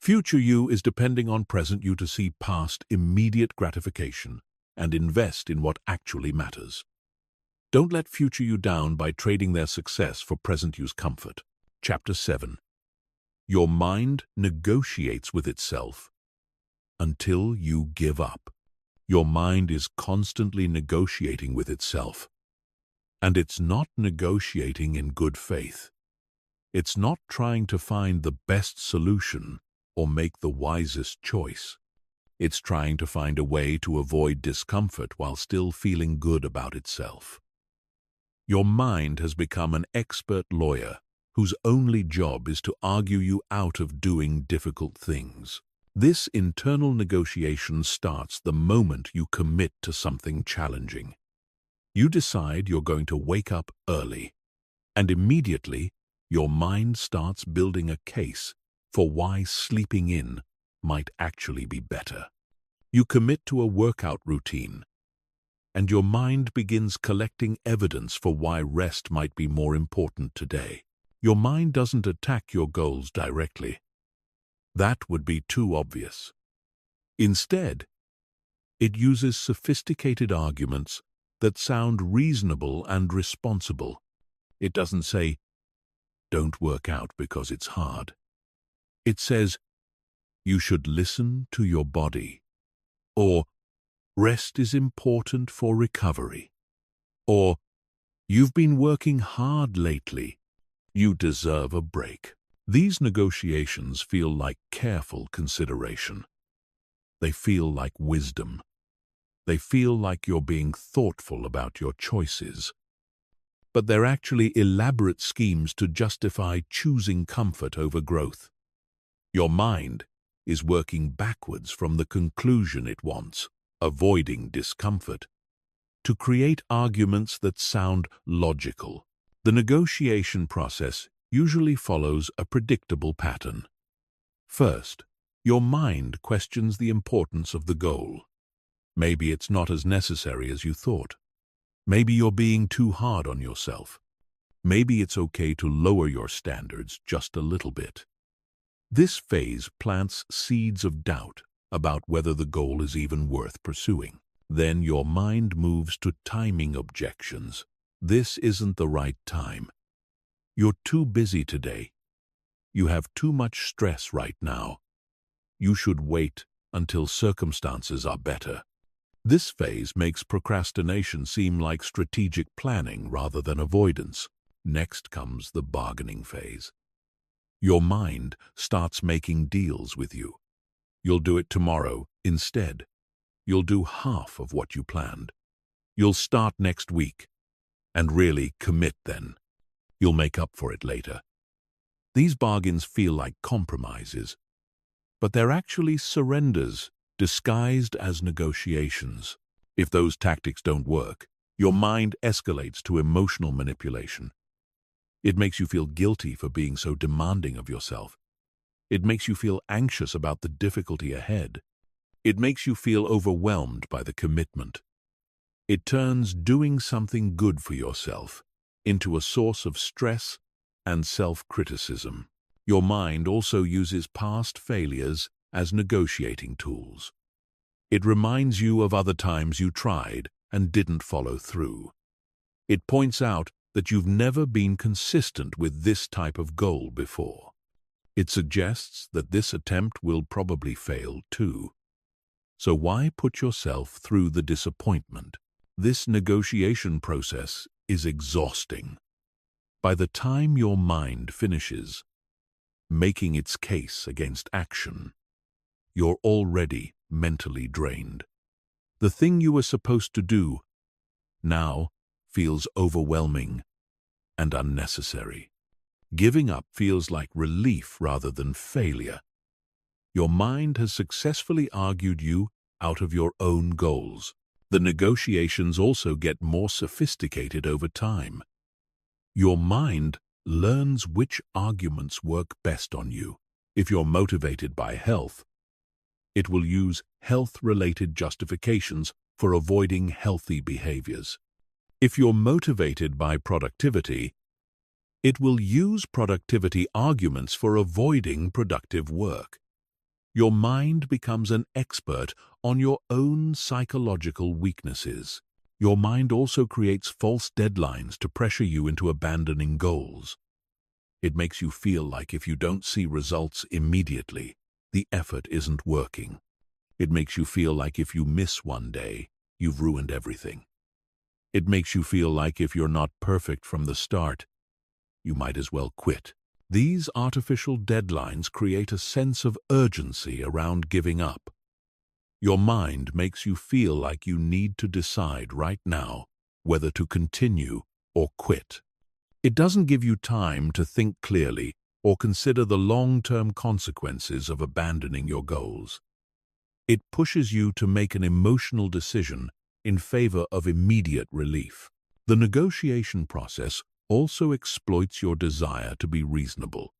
Future you is depending on present you to see past immediate gratification and invest in what actually matters. Don't let future you down by trading their success for present you's comfort. Chapter 7. Your mind negotiates with itself until you give up. Your mind is constantly negotiating with itself. And it's not negotiating in good faith. It's not trying to find the best solution or make the wisest choice. It's trying to find a way to avoid discomfort while still feeling good about itself. Your mind has become an expert lawyer whose only job is to argue you out of doing difficult things. This internal negotiation starts the moment you commit to something challenging. You decide you're going to wake up early, and immediately your mind starts building a case for why sleeping in might actually be better. You commit to a workout routine, and your mind begins collecting evidence for why rest might be more important today. Your mind doesn't attack your goals directly. That would be too obvious. Instead, it uses sophisticated arguments that sound reasonable and responsible. It doesn't say, "Don't work out because it's hard." It says, "You should listen to your body," or "Rest is important for recovery," or "You've been working hard lately. You deserve a break." These negotiations feel like careful consideration. They feel like wisdom. They feel like you're being thoughtful about your choices. But they're actually elaborate schemes to justify choosing comfort over growth. Your mind is working backwards from the conclusion it wants, avoiding discomfort, to create arguments that sound logical. The negotiation process usually follows a predictable pattern. First, your mind questions the importance of the goal. Maybe it's not as necessary as you thought. Maybe you're being too hard on yourself. Maybe it's okay to lower your standards just a little bit. This phase plants seeds of doubt about whether the goal is even worth pursuing. Then your mind moves to timing objections. This isn't the right time. You're too busy today. You have too much stress right now. You should wait until circumstances are better. This phase makes procrastination seem like strategic planning rather than avoidance. Next comes the bargaining phase. Your mind starts making deals with you. You'll do it tomorrow instead. You'll do half of what you planned. You'll start next week. And really commit then. You'll make up for it later. These bargains feel like compromises, but they're actually surrenders disguised as negotiations. If those tactics don't work, your mind escalates to emotional manipulation. It makes you feel guilty for being so demanding of yourself. It makes you feel anxious about the difficulty ahead. It makes you feel overwhelmed by the commitment. It turns doing something good for yourself into a source of stress and self-criticism. Your mind also uses past failures as negotiating tools. It reminds you of other times you tried and didn't follow through. It points out that you've never been consistent with this type of goal before. It suggests that this attempt will probably fail too. So why put yourself through the disappointment? This negotiation process is exhausting. By the time your mind finishes making its case against action, you're already mentally drained. The thing you were supposed to do now feels overwhelming and unnecessary. Giving up feels like relief rather than failure. Your mind has successfully argued you out of your own goals. The negotiations also get more sophisticated over time. Your mind learns which arguments work best on you. If you're motivated by health, it will use health-related justifications for avoiding healthy behaviors. If you're motivated by productivity, it will use productivity arguments for avoiding productive work. Your mind becomes an expert on your own psychological weaknesses. Your mind also creates false deadlines to pressure you into abandoning goals. It makes you feel like if you don't see results immediately, the effort isn't working. It makes you feel like if you miss one day, you've ruined everything. It makes you feel like if you're not perfect from the start, you might as well quit. These artificial deadlines create a sense of urgency around giving up. Your mind makes you feel like you need to decide right now whether to continue or quit. It doesn't give you time to think clearly or consider the long-term consequences of abandoning your goals. It pushes you to make an emotional decision in favor of immediate relief. The negotiation process also exploits your desire to be reasonable.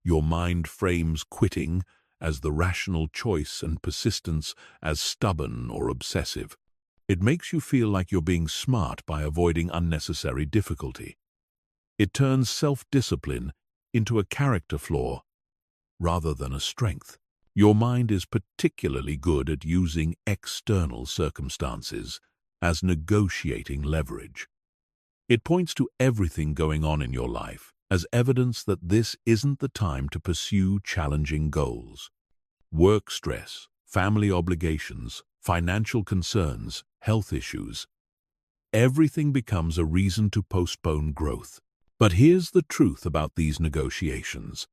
Your mind frames quitting as the rational choice and persistence as stubborn or obsessive. It makes you feel like you're being smart by avoiding unnecessary difficulty. It turns self-discipline into a character flaw rather than a strength. Your mind is particularly good at using external circumstances as negotiating leverage. It points to everything going on in your life as evidence that this isn't the time to pursue challenging goals. Work stress, family obligations, financial concerns, health issues. Everything becomes a reason to postpone growth. But here's the truth about these negotiations.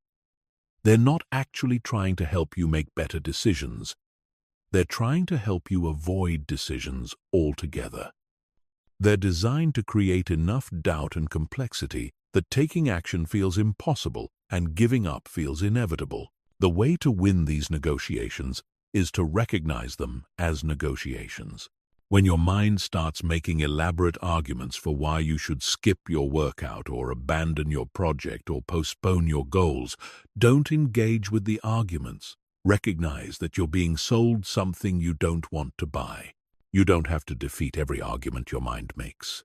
They're not actually trying to help you make better decisions. They're trying to help you avoid decisions altogether. They're designed to create enough doubt and complexity that taking action feels impossible and giving up feels inevitable. The way to win these negotiations is to recognize them as negotiations. When your mind starts making elaborate arguments for why you should skip your workout or abandon your project or postpone your goals, don't engage with the arguments. Recognize that you're being sold something you don't want to buy. You don't have to defeat every argument your mind makes.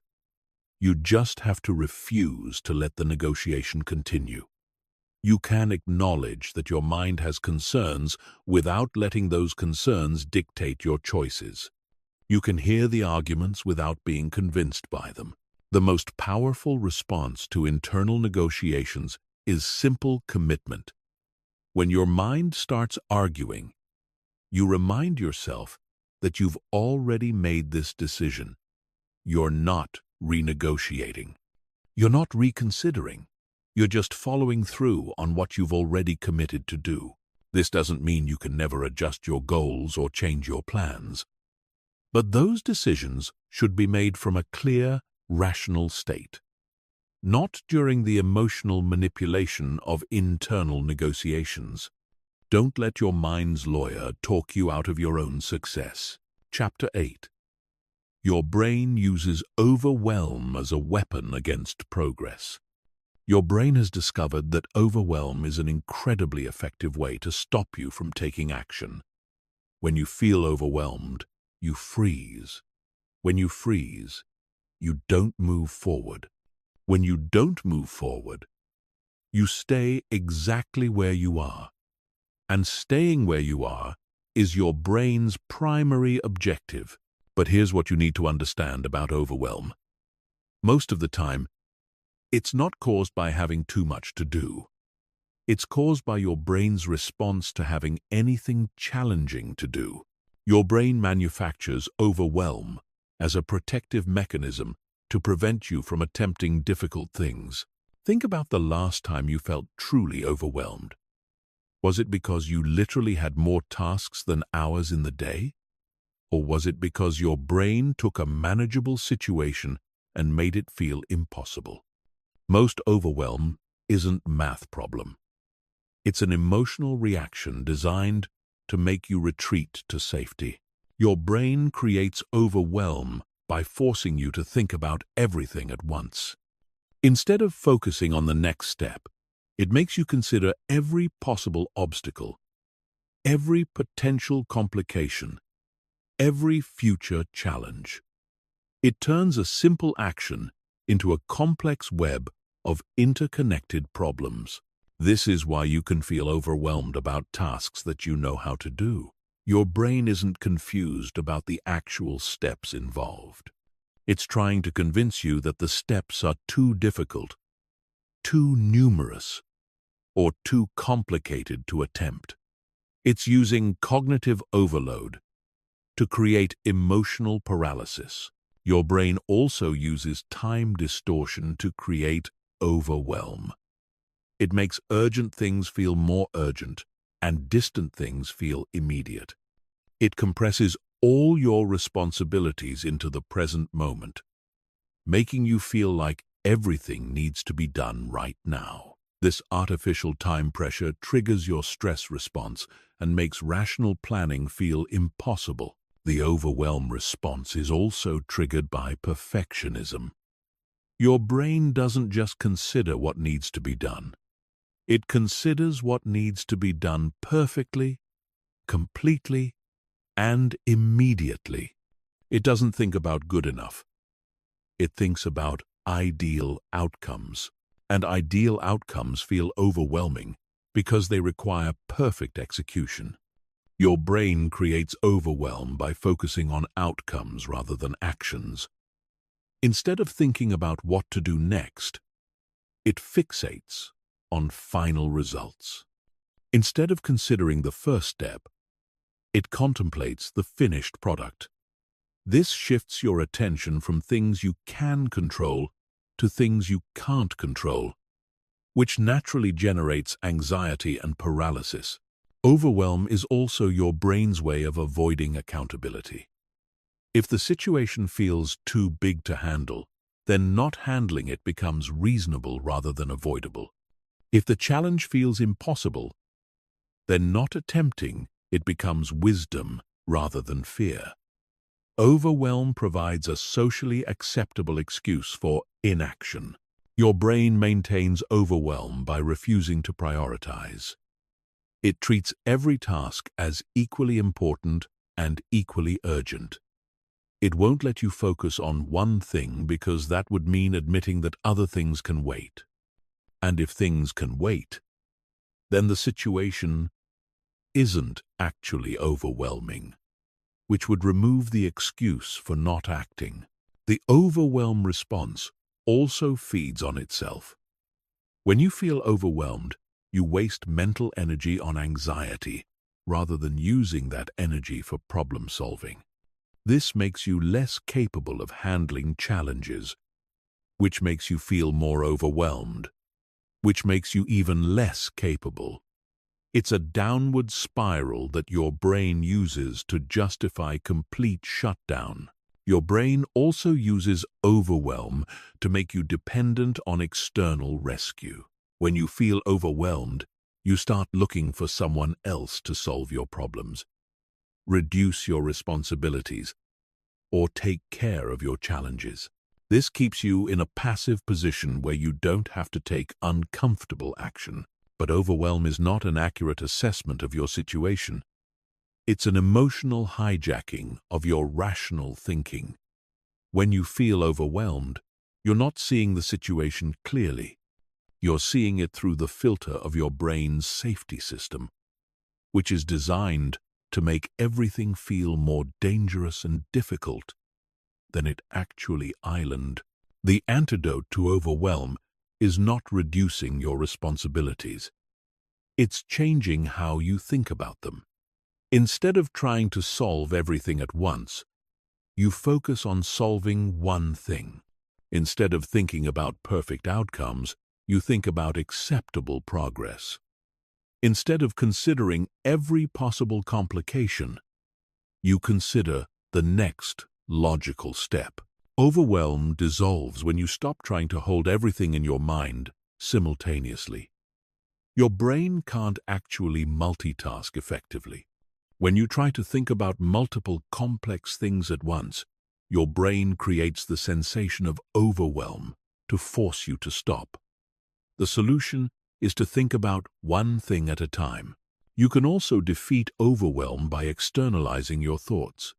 You just have to refuse to let the negotiation continue. You can acknowledge that your mind has concerns without letting those concerns dictate your choices. You can hear the arguments without being convinced by them. The most powerful response to internal negotiations is simple commitment. When your mind starts arguing, you remind yourself that you've already made this decision. You're not renegotiating. You're not reconsidering. You're just following through on what you've already committed to do. This doesn't mean you can never adjust your goals or change your plans. But those decisions should be made from a clear, rational state, not during the emotional manipulation of internal negotiations. Don't let your mind's lawyer talk you out of your own success. Chapter 8. Your brain uses overwhelm as a weapon against progress. Your brain has discovered that overwhelm is an incredibly effective way to stop you from taking action. When you feel overwhelmed, you freeze. When you freeze, you don't move forward. When you don't move forward, you stay exactly where you are. And staying where you are is your brain's primary objective. But here's what you need to understand about overwhelm. Most of the time, it's not caused by having too much to do. It's caused by your brain's response to having anything challenging to do. Your brain manufactures overwhelm as a protective mechanism to prevent you from attempting difficult things. Think about the last time you felt truly overwhelmed. Was it because you literally had more tasks than hours in the day? Or was it because your brain took a manageable situation and made it feel impossible? Most overwhelm isn't a math problem. It's an emotional reaction designed to make you retreat to safety. Your brain creates overwhelm by forcing you to think about everything at once. Instead of focusing on the next step, it makes you consider every possible obstacle, every potential complication, every future challenge. It turns a simple action into a complex web of interconnected problems. This is why you can feel overwhelmed about tasks that you know how to do. Your brain isn't confused about the actual steps involved. It's trying to convince you that the steps are too difficult, too numerous, or too complicated to attempt. It's using cognitive overload to create emotional paralysis. Your brain also uses time distortion to create overwhelm. It makes urgent things feel more urgent and distant things feel immediate. It compresses all your responsibilities into the present moment, making you feel like everything needs to be done right now. This artificial time pressure triggers your stress response and makes rational planning feel impossible. The overwhelm response is also triggered by perfectionism. Your brain doesn't just consider what needs to be done. It considers what needs to be done perfectly, completely, and immediately. It doesn't think about good enough. It thinks about ideal outcomes. And ideal outcomes feel overwhelming because they require perfect execution. Your brain creates overwhelm by focusing on outcomes rather than actions. Instead of thinking about what to do next, it fixates on final results. Instead of considering the first step, it contemplates the finished product. This shifts your attention from things you can control to things you can't control, which naturally generates anxiety and paralysis. Overwhelm is also your brain's way of avoiding accountability. If the situation feels too big to handle, then not handling it becomes reasonable rather than avoidable. If the challenge feels impossible, then not attempting it becomes wisdom rather than fear. Overwhelm provides a socially acceptable excuse for inaction. Your brain maintains overwhelm by refusing to prioritize. It treats every task as equally important and equally urgent. It won't let you focus on one thing because that would mean admitting that other things can wait. And if things can wait, then the situation isn't actually overwhelming, which would remove the excuse for not acting. The overwhelm response also feeds on itself. When you feel overwhelmed, you waste mental energy on anxiety rather than using that energy for problem solving. This makes you less capable of handling challenges, which makes you feel more overwhelmed, which makes you even less capable. It's a downward spiral that your brain uses to justify complete shutdown. Your brain also uses overwhelm to make you dependent on external rescue. When you feel overwhelmed, you start looking for someone else to solve your problems, reduce your responsibilities, or take care of your challenges. This keeps you in a passive position where you don't have to take uncomfortable action. But overwhelm is not an accurate assessment of your situation. It's an emotional hijacking of your rational thinking. When you feel overwhelmed, you're not seeing the situation clearly. You're seeing it through the filter of your brain's safety system, which is designed to make everything feel more dangerous and difficult than it actually is. The antidote to overwhelm is not reducing your responsibilities. It's changing how you think about them. Instead of trying to solve everything at once, you focus on solving one thing. Instead of thinking about perfect outcomes, you think about acceptable progress. Instead of considering every possible complication, you consider the next logical step. Overwhelm dissolves when you stop trying to hold everything in your mind simultaneously. Your brain can't actually multitask effectively. When you try to think about multiple complex things at once, your brain creates the sensation of overwhelm to force you to stop. The solution is to think about one thing at a time. You can also defeat overwhelm by externalizing your thoughts.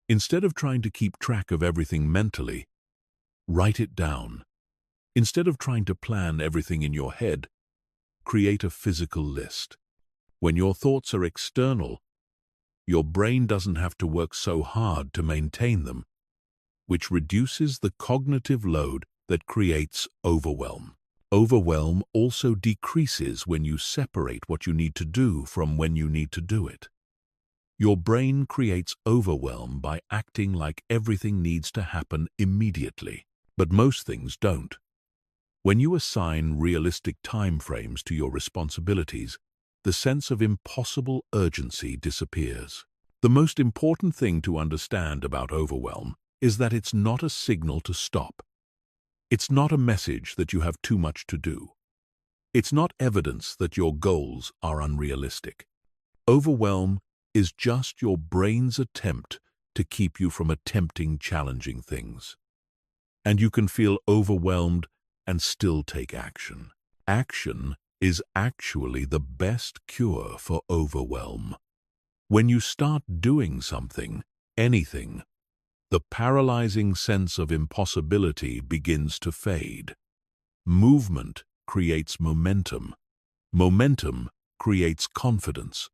Instead of trying to keep track of everything mentally, write it down. Instead of trying to plan everything in your head, create a physical list. When your thoughts are external, your brain doesn't have to work so hard to maintain them, which reduces the cognitive load that creates overwhelm. Overwhelm also decreases when you separate what you need to do from when you need to do it. Your brain creates overwhelm by acting like everything needs to happen immediately, but most things don't. When you assign realistic time frames to your responsibilities, the sense of impossible urgency disappears. The most important thing to understand about overwhelm is that it's not a signal to stop. It's not a message that you have too much to do. It's not evidence that your goals are unrealistic. Overwhelm is just your brain's attempt to keep you from attempting challenging things. And you can feel overwhelmed and still take action. Action is actually the best cure for overwhelm. When you start doing something, anything, the paralyzing sense of impossibility begins to fade. Movement creates momentum. Momentum creates confidence.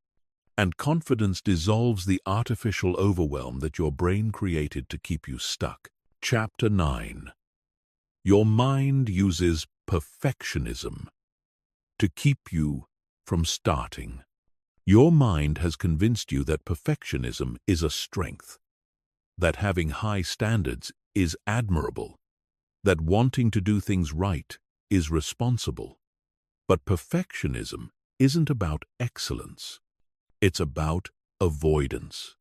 And confidence dissolves the artificial overwhelm that your brain created to keep you stuck. Chapter 9. Your mind uses perfectionism to keep you from starting. Your mind has convinced you that perfectionism is a strength, that having high standards is admirable, that wanting to do things right is responsible. But perfectionism isn't about excellence. It's about avoidance.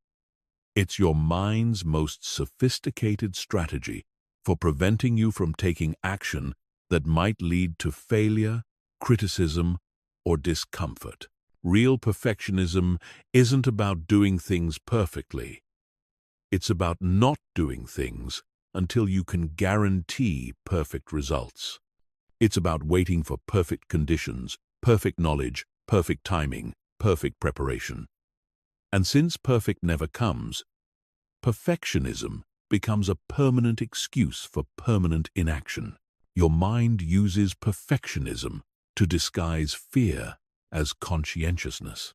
It's your mind's most sophisticated strategy for preventing you from taking action that might lead to failure, criticism, or discomfort. Real perfectionism isn't about doing things perfectly. It's about not doing things until you can guarantee perfect results. It's about waiting for perfect conditions, perfect knowledge, perfect timing, perfect preparation. And since perfect never comes, perfectionism becomes a permanent excuse for permanent inaction. Your mind uses perfectionism to disguise fear as conscientiousness.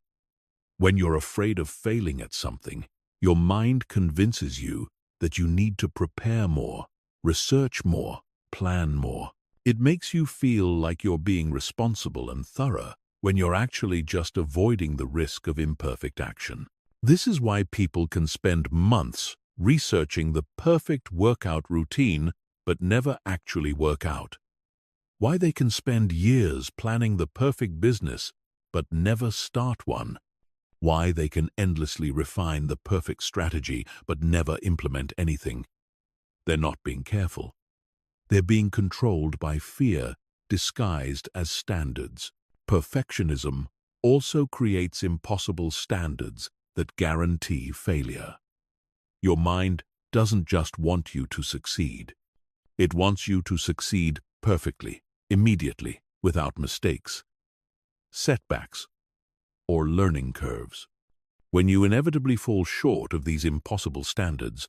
When you're afraid of failing at something, your mind convinces you that you need to prepare more, research more, plan more. It makes you feel like you're being responsible and thorough when you're actually just avoiding the risk of imperfect action. This is why people can spend months researching the perfect workout routine but never actually work out. Why they can spend years planning the perfect business but never start one. Why they can endlessly refine the perfect strategy but never implement anything. They're not being careful. They're being controlled by fear disguised as standards. Perfectionism also creates impossible standards that guarantee failure. Your mind doesn't just want you to succeed. It wants you to succeed perfectly, immediately, without mistakes, setbacks, or learning curves. When you inevitably fall short of these impossible standards,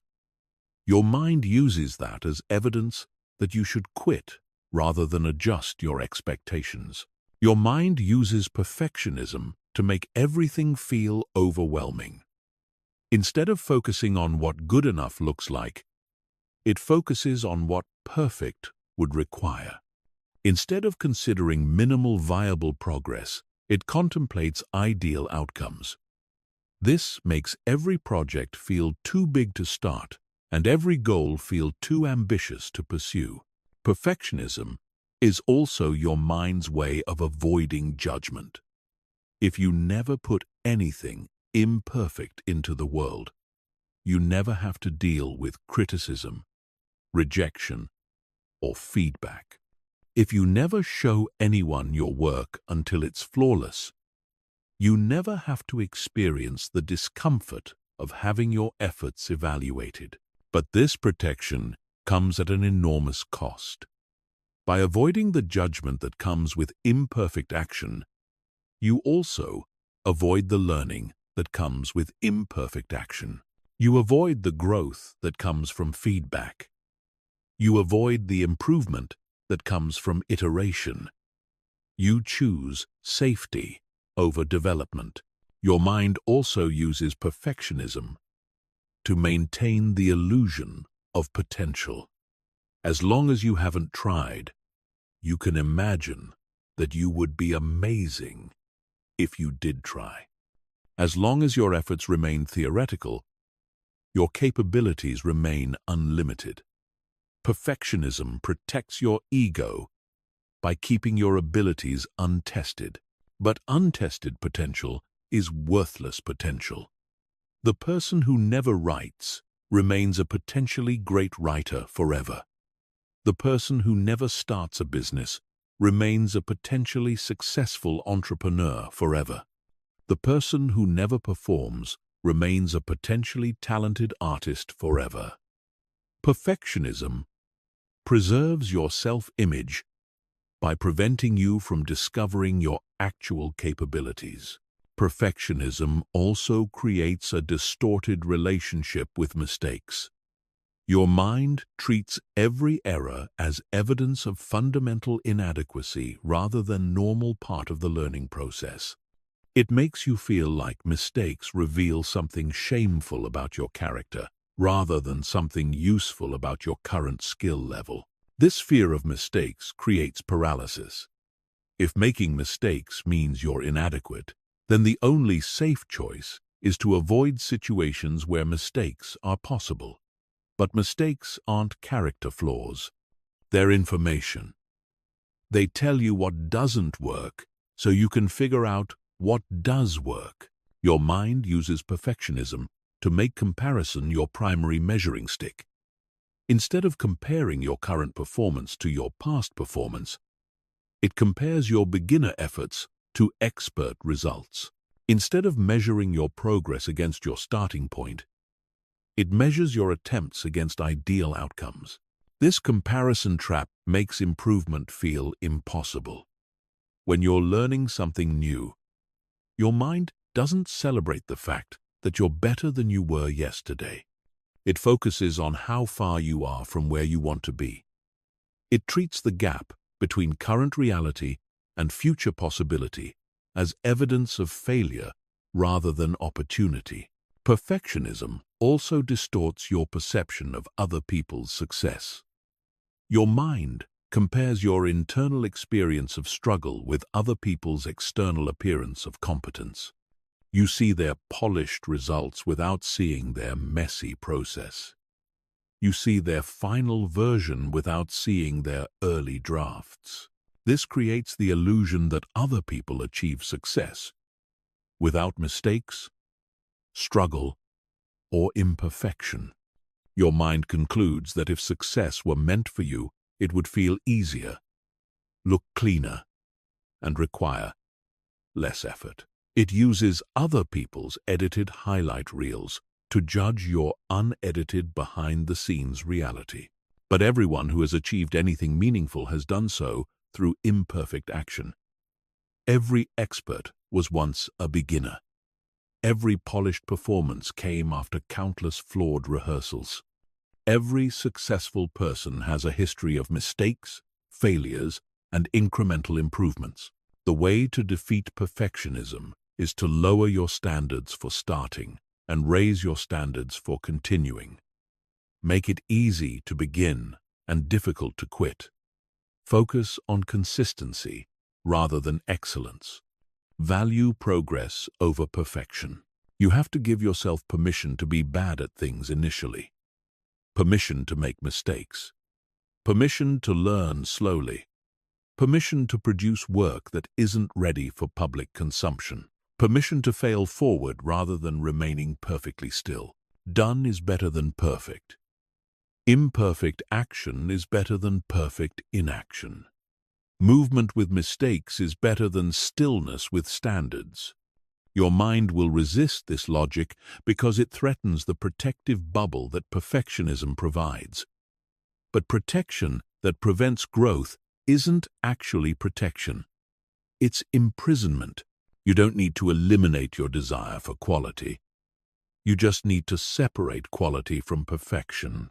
your mind uses that as evidence that you should quit rather than adjust your expectations. Your mind uses perfectionism to make everything feel overwhelming. Instead of focusing on what good enough looks like, it focuses on what perfect would require. Instead of considering minimal viable progress, it contemplates ideal outcomes. This makes every project feel too big to start and every goal feel too ambitious to pursue. Perfectionism is also your mind's way of avoiding judgment. If you never put anything imperfect into the world, you never have to deal with criticism, rejection, or feedback. If you never show anyone your work until it's flawless, you never have to experience the discomfort of having your efforts evaluated. But this protection comes at an enormous cost. By avoiding the judgment that comes with imperfect action, you also avoid the learning that comes with imperfect action. You avoid the growth that comes from feedback. You avoid the improvement that comes from iteration. You choose safety over development. Your mind also uses perfectionism to maintain the illusion of potential. As long as you haven't tried, you can imagine that you would be amazing if you did try. As long as your efforts remain theoretical, your capabilities remain unlimited. Perfectionism protects your ego by keeping your abilities untested. But untested potential is worthless potential. The person who never writes remains a potentially great writer forever. The person who never starts a business remains a potentially successful entrepreneur forever. The person who never performs remains a potentially talented artist forever. Perfectionism preserves your self-image by preventing you from discovering your actual capabilities. Perfectionism also creates a distorted relationship with mistakes. Your mind treats every error as evidence of fundamental inadequacy rather than normal part of the learning process. It makes you feel like mistakes reveal something shameful about your character rather than something useful about your current skill level. This fear of mistakes creates paralysis. If making mistakes means you're inadequate, then the only safe choice is to avoid situations where mistakes are possible. But mistakes aren't character flaws. They're information. They tell you what doesn't work so you can figure out what does work. Your mind uses perfectionism to make comparison your primary measuring stick. Instead of comparing your current performance to your past performance, it compares your beginner efforts to expert results. Instead of measuring your progress against your starting point, it measures your attempts against ideal outcomes. This comparison trap makes improvement feel impossible. When you're learning something new, your mind doesn't celebrate the fact that you're better than you were yesterday. It focuses on how far you are from where you want to be. It treats the gap between current reality and future possibility as evidence of failure rather than opportunity. Perfectionism also distorts your perception of other people's success. Your mind compares your internal experience of struggle with other people's external appearance of competence. You see their polished results without seeing their messy process. You see their final version without seeing their early drafts. This creates the illusion that other people achieve success without mistakes, struggle, or imperfection. Your mind concludes that if success were meant for you, it would feel easier, look cleaner, and require less effort. It uses other people's edited highlight reels to judge your unedited behind-the-scenes reality. But everyone who has achieved anything meaningful has done so through imperfect action. Every expert was once a beginner. Every polished performance came after countless flawed rehearsals. Every successful person has a history of mistakes, failures, and incremental improvements. The way to defeat perfectionism is to lower your standards for starting and raise your standards for continuing. Make it easy to begin and difficult to quit. Focus on consistency rather than excellence. Value progress over perfection. You have to give yourself permission to be bad at things initially. Permission to make mistakes. Permission to learn slowly. Permission to produce work that isn't ready for public consumption. Permission to fail forward rather than remaining perfectly still. Done is better than perfect. Imperfect action is better than perfect inaction. Movement with mistakes is better than stillness with standards. Your mind will resist this logic because it threatens the protective bubble that perfectionism provides. But protection that prevents growth isn't actually protection. It's imprisonment. You don't need to eliminate your desire for quality. You just need to separate quality from perfection.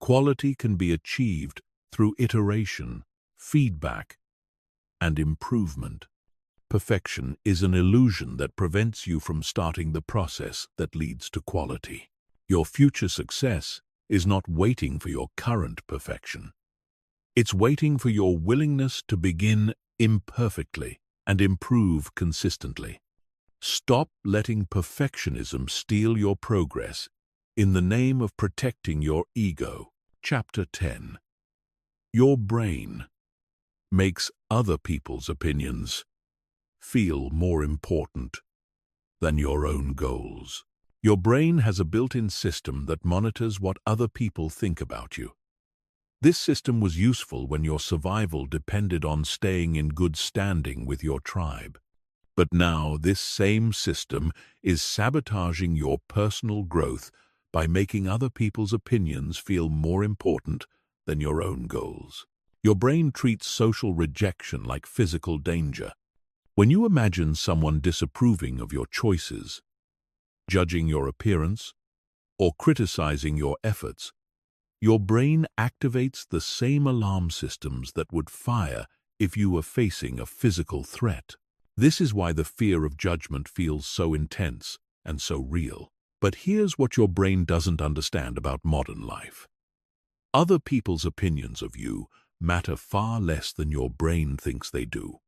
Quality can be achieved through iteration, feedback, and improvement. Perfection is an illusion that prevents you from starting the process that leads to quality. Your future success is not waiting for your current perfection. It's waiting for your willingness to begin imperfectly and improve consistently. Stop letting perfectionism steal your progress in the name of protecting your ego. Chapter 10. Your brain makes other people's opinions feel more important than your own goals. Your brain has a built-in system that monitors what other people think about you. This system was useful when your survival depended on staying in good standing with your tribe. But now this same system is sabotaging your personal growth by making other people's opinions feel more important than your own goals. Your brain treats social rejection like physical danger. When you imagine someone disapproving of your choices, judging your appearance, or criticizing your efforts, your brain activates the same alarm systems that would fire if you were facing a physical threat. This is why the fear of judgment feels so intense and so real. But here's what your brain doesn't understand about modern life. Other people's opinions of you matter far less than your brain thinks they do.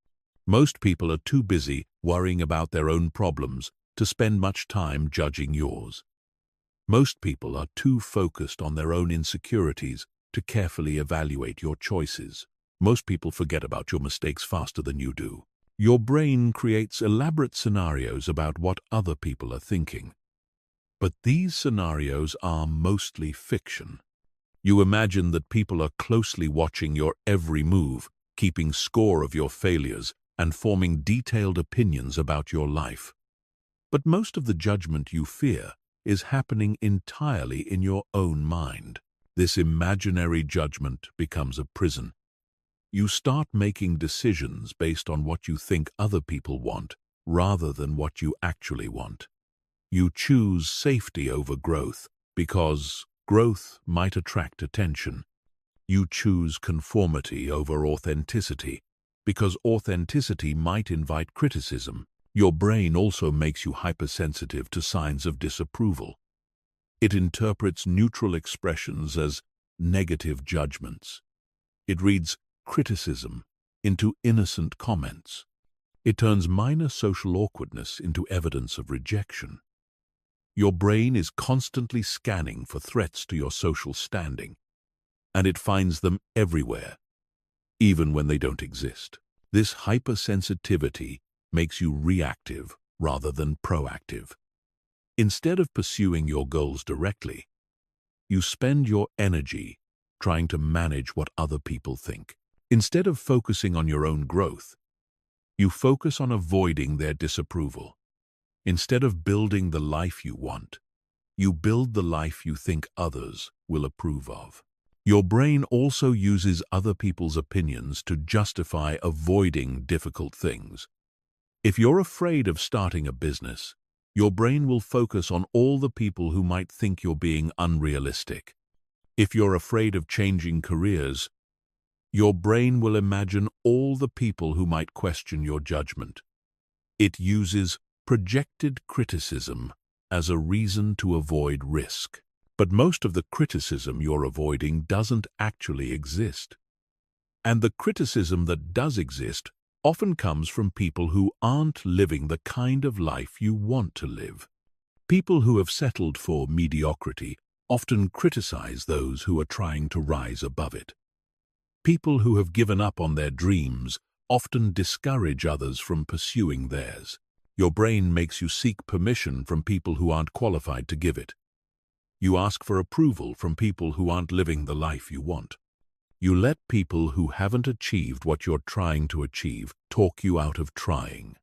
Most people are too busy worrying about their own problems to spend much time judging yours. Most people are too focused on their own insecurities to carefully evaluate your choices. Most people forget about your mistakes faster than you do. Your brain creates elaborate scenarios about what other people are thinking. But these scenarios are mostly fiction. You imagine that people are closely watching your every move, keeping score of your failures, and forming detailed opinions about your life. But most of the judgment you fear is happening entirely in your own mind. This imaginary judgment becomes a prison. You start making decisions based on what you think other people want, rather than what you actually want. You choose safety over growth, because growth might attract attention. You choose conformity over authenticity, because authenticity might invite criticism. Your brain also makes you hypersensitive to signs of disapproval. It interprets neutral expressions as negative judgments. It reads criticism into innocent comments. It turns minor social awkwardness into evidence of rejection. Your brain is constantly scanning for threats to your social standing, and it finds them everywhere, even when they don't exist. This hypersensitivity makes you reactive rather than proactive. Instead of pursuing your goals directly, you spend your energy trying to manage what other people think. Instead of focusing on your own growth, you focus on avoiding their disapproval. Instead of building the life you want, you build the life you think others will approve of. Your brain also uses other people's opinions to justify avoiding difficult things. If you're afraid of starting a business, your brain will focus on all the people who might think you're being unrealistic. If you're afraid of changing careers, your brain will imagine all the people who might question your judgment. It uses projected criticism as a reason to avoid risk. But most of the criticism you're avoiding doesn't actually exist. And the criticism that does exist often comes from people who aren't living the kind of life you want to live. People who have settled for mediocrity often criticize those who are trying to rise above it. People who have given up on their dreams often discourage others from pursuing theirs. Your brain makes you seek permission from people who aren't qualified to give it. You ask for approval from people who aren't living the life you want. You let people who haven't achieved what you're trying to achieve talk you out of trying.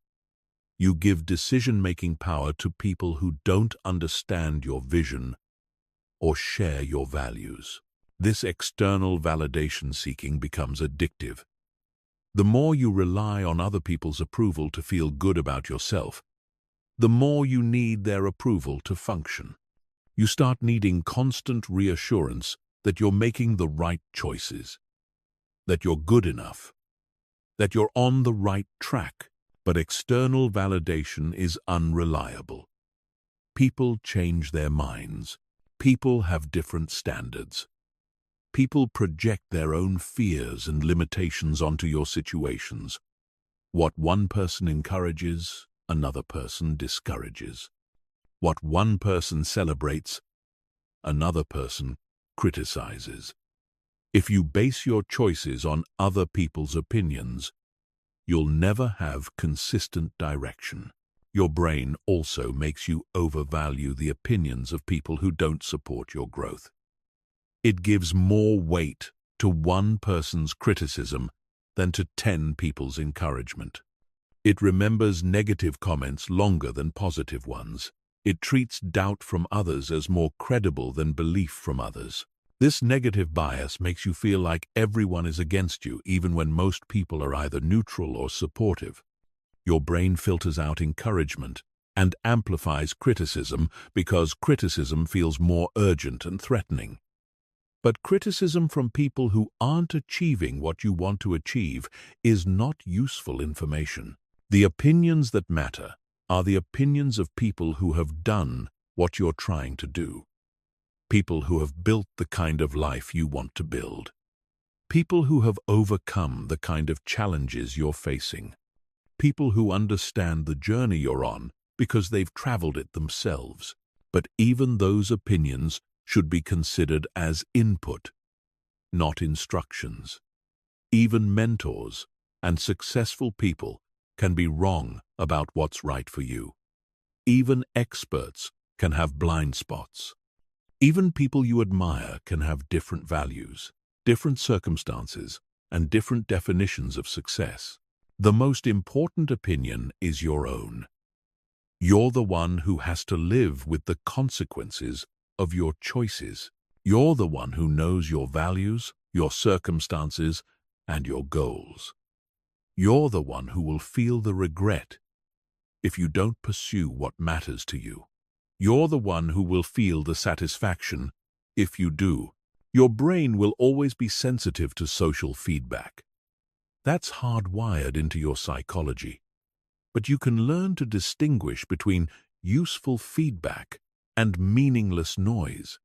You give decision-making power to people who don't understand your vision or share your values. This external validation seeking becomes addictive. The more you rely on other people's approval to feel good about yourself, the more you need their approval to function. You start needing constant reassurance that you're making the right choices, that you're good enough, that you're on the right track. But external validation is unreliable. People change their minds. People have different standards. People project their own fears and limitations onto your situations. What one person encourages, another person discourages. What one person celebrates, another person criticizes. If you base your choices on other people's opinions, you'll never have consistent direction. Your brain also makes you overvalue the opinions of people who don't support your growth. It gives more weight to one person's criticism than to 10 people's encouragement. It remembers negative comments longer than positive ones. It treats doubt from others as more credible than belief from others. This negative bias makes you feel like everyone is against you, even when most people are either neutral or supportive. Your brain filters out encouragement and amplifies criticism because criticism feels more urgent and threatening. But criticism from people who aren't achieving what you want to achieve is not useful information. The opinions that matter are the opinions of people who have done what you're trying to do. People who have built the kind of life you want to build. People who have overcome the kind of challenges you're facing. People who understand the journey you're on because they've traveled it themselves. But even those opinions should be considered as input, not instructions. Even mentors and successful people can be wrong about what's right for you. Even experts can have blind spots. Even people you admire can have different values, different circumstances, and different definitions of success. The most important opinion is your own. You're the one who has to live with the consequences of your choices. You're the one who knows your values, your circumstances, and your goals. You're the one who will feel the regret if you don't pursue what matters to you. You're the one who will feel the satisfaction if you do. Your brain will always be sensitive to social feedback. That's hardwired into your psychology. But you can learn to distinguish between useful feedback and meaningless noise.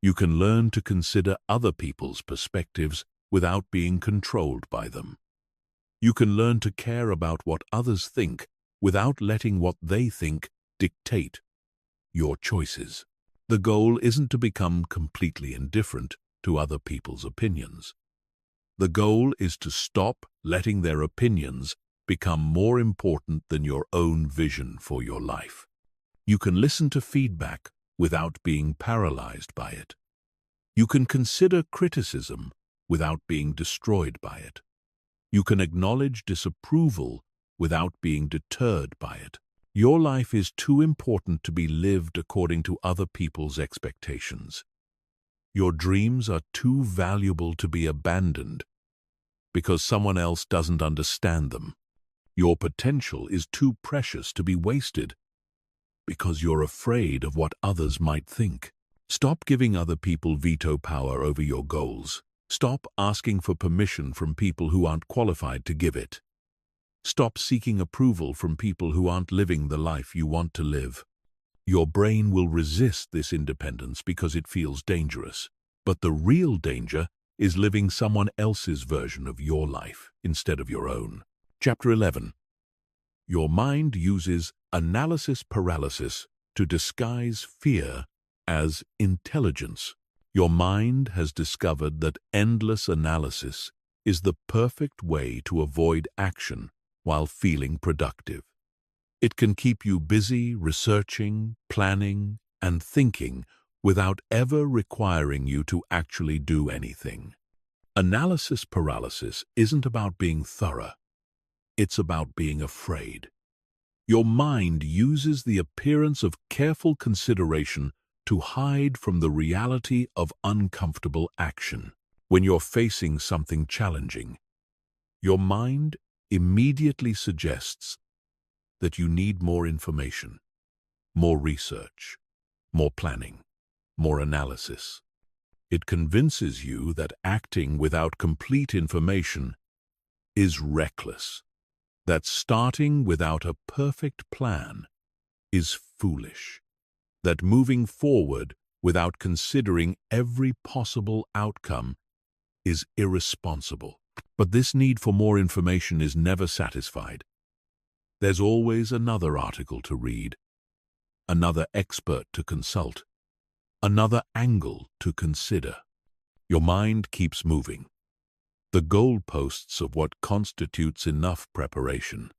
You can learn to consider other people's perspectives without being controlled by them. You can learn to care about what others think without letting what they think dictate your choices. The goal isn't to become completely indifferent to other people's opinions. The goal is to stop letting their opinions become more important than your own vision for your life. You can listen to feedback without being paralyzed by it. You can consider criticism without being destroyed by it. You can acknowledge disapproval without being deterred by it. Your life is too important to be lived according to other people's expectations. Your dreams are too valuable to be abandoned because someone else doesn't understand them. Your potential is too precious to be wasted because you're afraid of what others might think. Stop giving other people veto power over your goals. Stop asking for permission from people who aren't qualified to give it. Stop seeking approval from people who aren't living the life you want to live. Your brain will resist this independence because it feels dangerous. But the real danger is living someone else's version of your life instead of your own. Chapter 11. Your mind uses analysis paralysis to disguise fear as intelligence. Your mind has discovered that endless analysis is the perfect way to avoid action while feeling productive. It can keep you busy researching, planning, and thinking without ever requiring you to actually do anything. Analysis paralysis isn't about being thorough. It's about being afraid. Your mind uses the appearance of careful consideration to hide from the reality of uncomfortable action. When you're facing something challenging, your mind immediately suggests that you need more information, more research, more planning, more analysis. It convinces you that acting without complete information is reckless, that starting without a perfect plan is foolish, that moving forward without considering every possible outcome is irresponsible. But this need for more information is never satisfied. There's always another article to read, another expert to consult, another angle to consider. Your mind keeps moving. The goalposts of what constitutes enough preparation,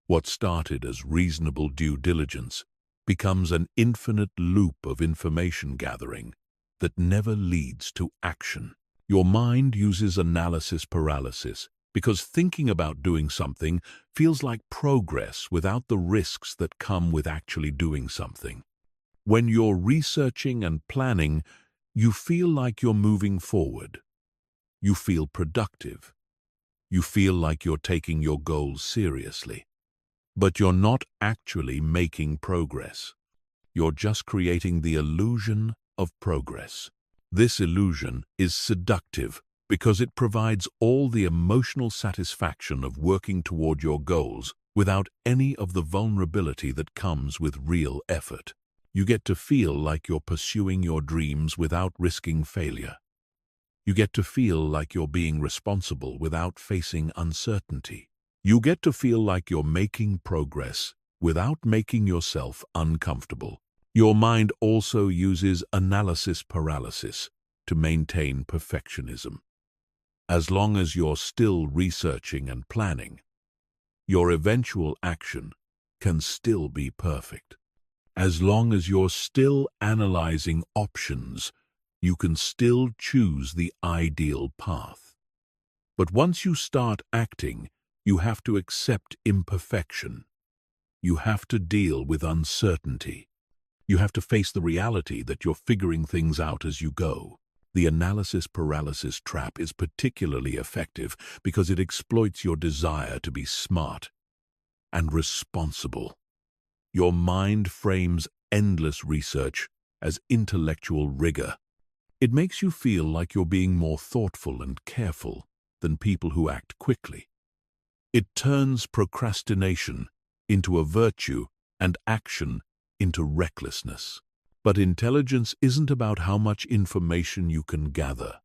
what started as reasonable due diligence, becomes an infinite loop of information gathering that never leads to action. Your mind uses analysis paralysis because thinking about doing something feels like progress without the risks that come with actually doing something. When you're researching and planning, you feel like you're moving forward. You feel productive. You feel like you're taking your goals seriously. But you're not actually making progress. You're just creating the illusion of progress. This illusion is seductive because it provides all the emotional satisfaction of working toward your goals without any of the vulnerability that comes with real effort. You get to feel like you're pursuing your dreams without risking failure. You get to feel like you're being responsible without facing uncertainty. You get to feel like you're making progress without making yourself uncomfortable. Your mind also uses analysis paralysis to maintain perfectionism. As long as you're still researching and planning, your eventual action can still be perfect. As long as you're still analyzing options, you can still choose the ideal path. But once you start acting, you have to accept imperfection. You have to deal with uncertainty. You have to face the reality that you're figuring things out as you go. The analysis paralysis trap is particularly effective because it exploits your desire to be smart and responsible. Your mind frames endless research as intellectual rigor. It makes you feel like you're being more thoughtful and careful than people who act quickly. It turns procrastination into a virtue and action into recklessness. But intelligence isn't about how much information you can gather.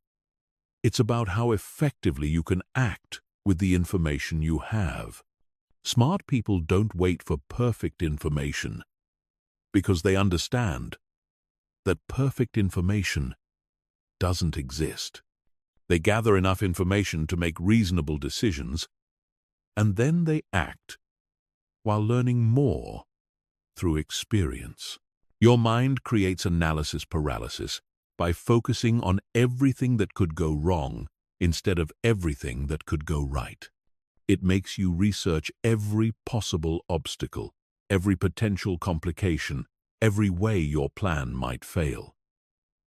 It's about how effectively you can act with the information you have. Smart people don't wait for perfect information because they understand that perfect information doesn't exist. They gather enough information to make reasonable decisions, and then they act while learning more through experience. Your mind creates analysis paralysis by focusing on everything that could go wrong instead of everything that could go right. It makes you research every possible obstacle, every potential complication, every way your plan might fail.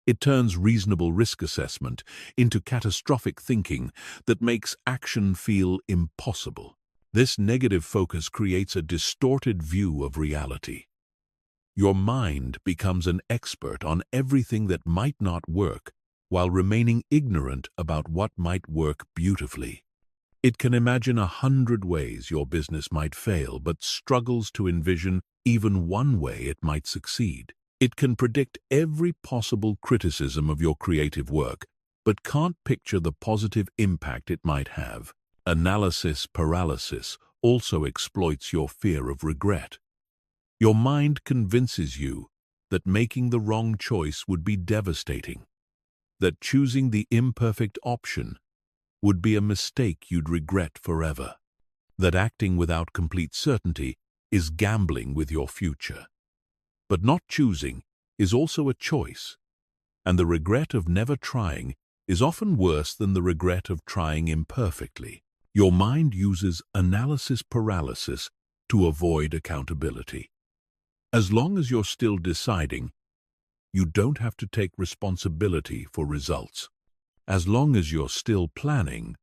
It turns reasonable risk assessment into catastrophic thinking that makes action feel impossible. This negative focus creates a distorted view of reality. Your mind becomes an expert on everything that might not work while remaining ignorant about what might work beautifully. It can imagine 100 ways your business might fail, but struggles to envision even one way it might succeed. It can predict every possible criticism of your creative work, but can't picture the positive impact it might have. Analysis paralysis also exploits your fear of regret. Your mind convinces you that making the wrong choice would be devastating, that choosing the imperfect option would be a mistake you'd regret forever, that acting without complete certainty is gambling with your future. But not choosing is also a choice, and the regret of never trying is often worse than the regret of trying imperfectly. Your mind uses analysis paralysis to avoid accountability. As long as you're still deciding, you don't have to take responsibility for results. As long as you're still planning,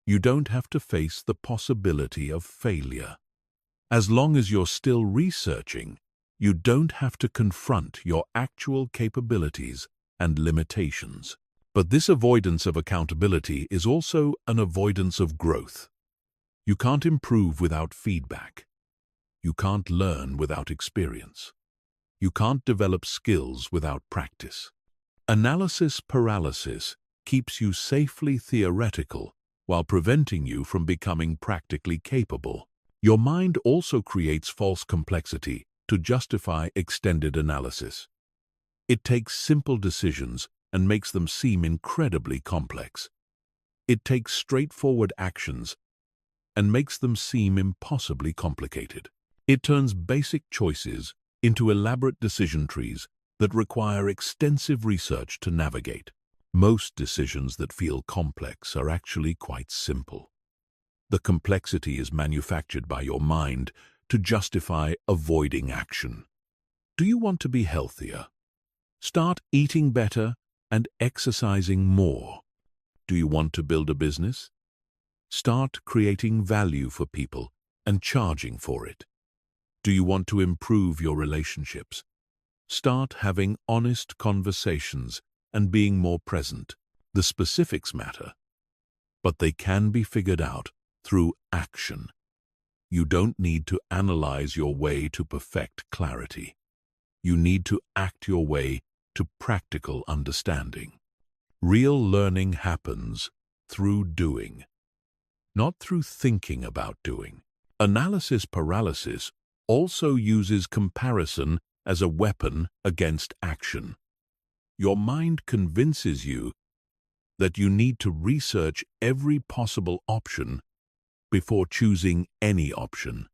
you don't have to face the possibility of failure. As long as you're still researching, you don't have to confront your actual capabilities and limitations. But this avoidance of accountability is also an avoidance of growth. You can't improve without feedback. You can't learn without experience. You can't develop skills without practice. Analysis paralysis keeps you safely theoretical while preventing you from becoming practically capable. Your mind also creates false complexity to justify extended analysis. It takes simple decisions and makes them seem incredibly complex. It takes straightforward actions and makes them seem impossibly complicated. It turns basic choices into elaborate decision trees that require extensive research to navigate. Most decisions that feel complex are actually quite simple. The complexity is manufactured by your mind to justify avoiding action. Do you want to be healthier? Start eating better and exercising more. Do you want to build a business? Start creating value for people and charging for it. Do you want to improve your relationships? Start having honest conversations and being more present. The specifics matter, but they can be figured out through action. You don't need to analyze your way to perfect clarity. You need to act your way to practical understanding. Real learning happens through doing, not through thinking about doing. Analysis paralysis also uses comparison as a weapon against action. Your mind convinces you that you need to research every possible option before choosing any option.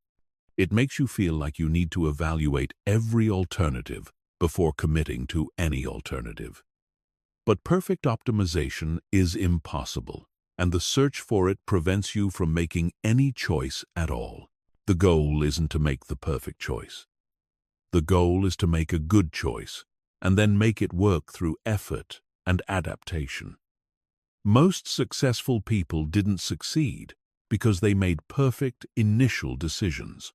It makes you feel like you need to evaluate every alternative before committing to any alternative. But perfect optimization is impossible, and the search for it prevents you from making any choice at all. The goal isn't to make the perfect choice. The goal is to make a good choice, and then make it work through effort and adaptation. Most successful people didn't succeed because they made perfect initial decisions.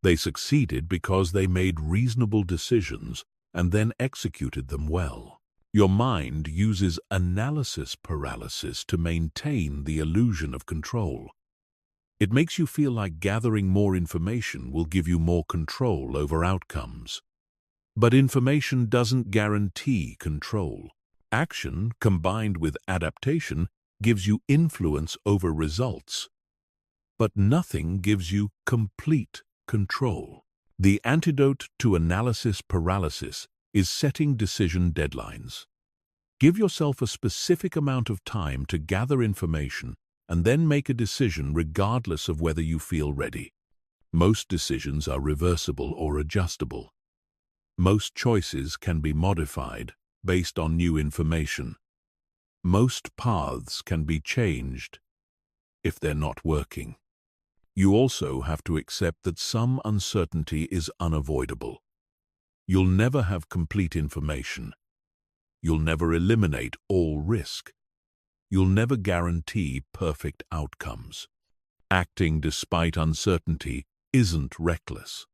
They succeeded because they made reasonable decisions and then executed them well. Your mind uses analysis paralysis to maintain the illusion of control. It makes you feel like gathering more information will give you more control over outcomes. But information doesn't guarantee control. Action, combined with adaptation, gives you influence over results. But nothing gives you complete control. The antidote to analysis paralysis is setting decision deadlines. Give yourself a specific amount of time to gather information and then make a decision regardless of whether you feel ready. Most decisions are reversible or adjustable. Most choices can be modified based on new information. Most paths can be changed if they're not working. You also have to accept that some uncertainty is unavoidable. You'll never have complete information. You'll never eliminate all risk. You'll never guarantee perfect outcomes. Acting despite uncertainty isn't reckless.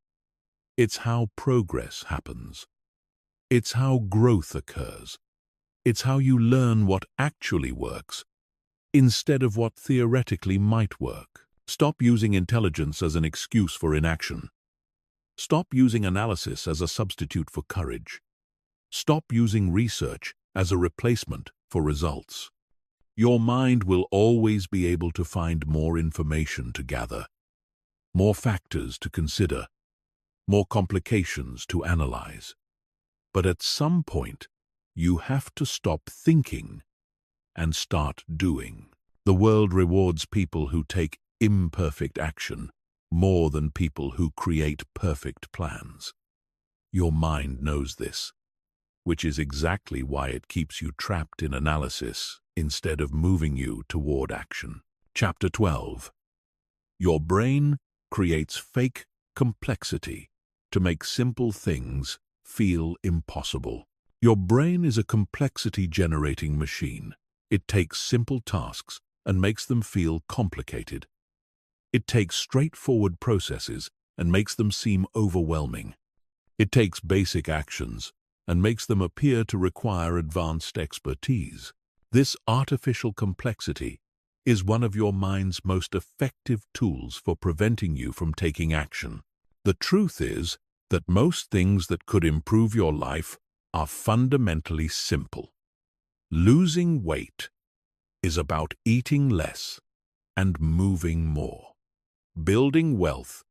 It's how progress happens. It's how growth occurs. It's how you learn what actually works instead of what theoretically might work. Stop using intelligence as an excuse for inaction. Stop using analysis as a substitute for courage. Stop using research as a replacement for results. Your mind will always be able to find more information to gather, more factors to consider, more complications to analyze. But at some point, you have to stop thinking and start doing. The world rewards people who take imperfect action more than people who create perfect plans. Your mind knows this, which is exactly why it keeps you trapped in analysis instead of moving you toward action. Chapter 12. Your brain creates fake complexity to make simple things feel impossible. Your brain is a complexity-generating machine. It takes simple tasks and makes them feel complicated. It takes straightforward processes and makes them seem overwhelming. It takes basic actions and makes them appear to require advanced expertise. This artificial complexity is one of your mind's most effective tools for preventing you from taking action. The truth is that most things that could improve your life are fundamentally simple. Losing weight is about eating less and moving more. Building wealth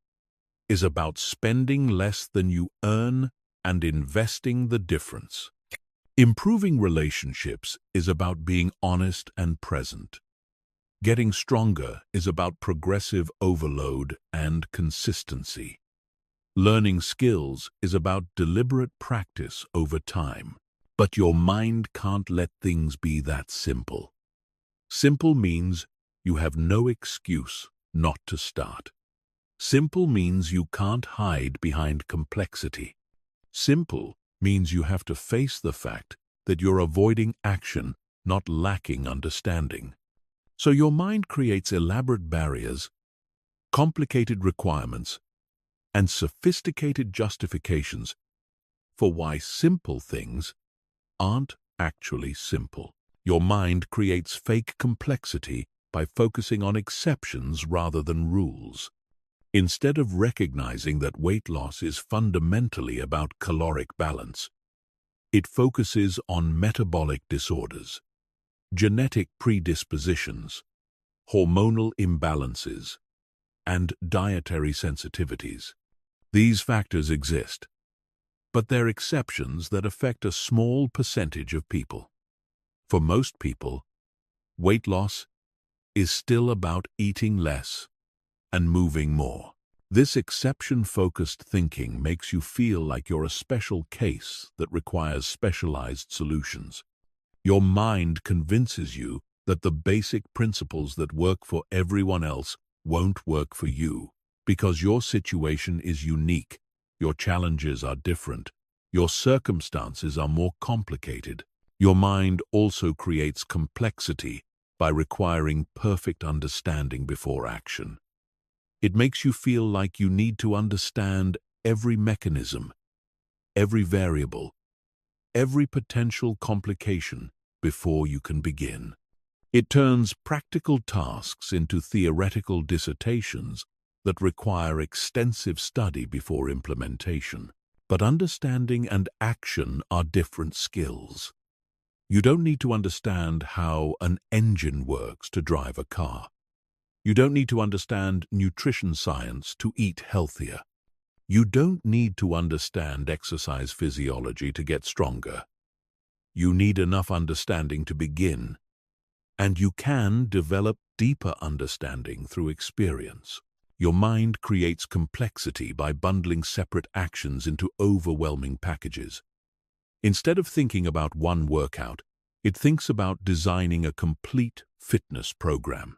is about spending less than you earn and investing the difference. Improving relationships is about being honest and present. Getting stronger is about progressive overload and consistency. Learning skills is about deliberate practice over time. But your mind can't let things be that simple. Simple means you have no excuse not to start. Simple means you can't hide behind complexity. Simple means you have to face the fact that you're avoiding action, not lacking understanding. So your mind creates elaborate barriers, complicated requirements, and sophisticated justifications for why simple things aren't actually simple. Your mind creates fake complexity by focusing on exceptions rather than rules. Instead of recognizing that weight loss is fundamentally about caloric balance, it focuses on metabolic disorders, genetic predispositions, hormonal imbalances, and dietary sensitivities. These factors exist, but they're exceptions that affect a small percentage of people. For most people, weight loss is still about eating less and moving more. This exception-focused thinking makes you feel like you're a special case that requires specialized solutions. Your mind convinces you that the basic principles that work for everyone else won't work for you because your situation is unique, your challenges are different, your circumstances are more complicated. Your mind also creates complexity by requiring perfect understanding before action. It makes you feel like you need to understand every mechanism, every variable, every potential complication before you can begin. It turns practical tasks into theoretical dissertations that require extensive study before implementation. But understanding and action are different skills. You don't need to understand how an engine works to drive a car. You don't need to understand nutrition science to eat healthier. You don't need to understand exercise physiology to get stronger. You need enough understanding to begin, and you can develop deeper understanding through experience. Your mind creates complexity by bundling separate actions into overwhelming packages. Instead of thinking about one workout, it thinks about designing a complete fitness program.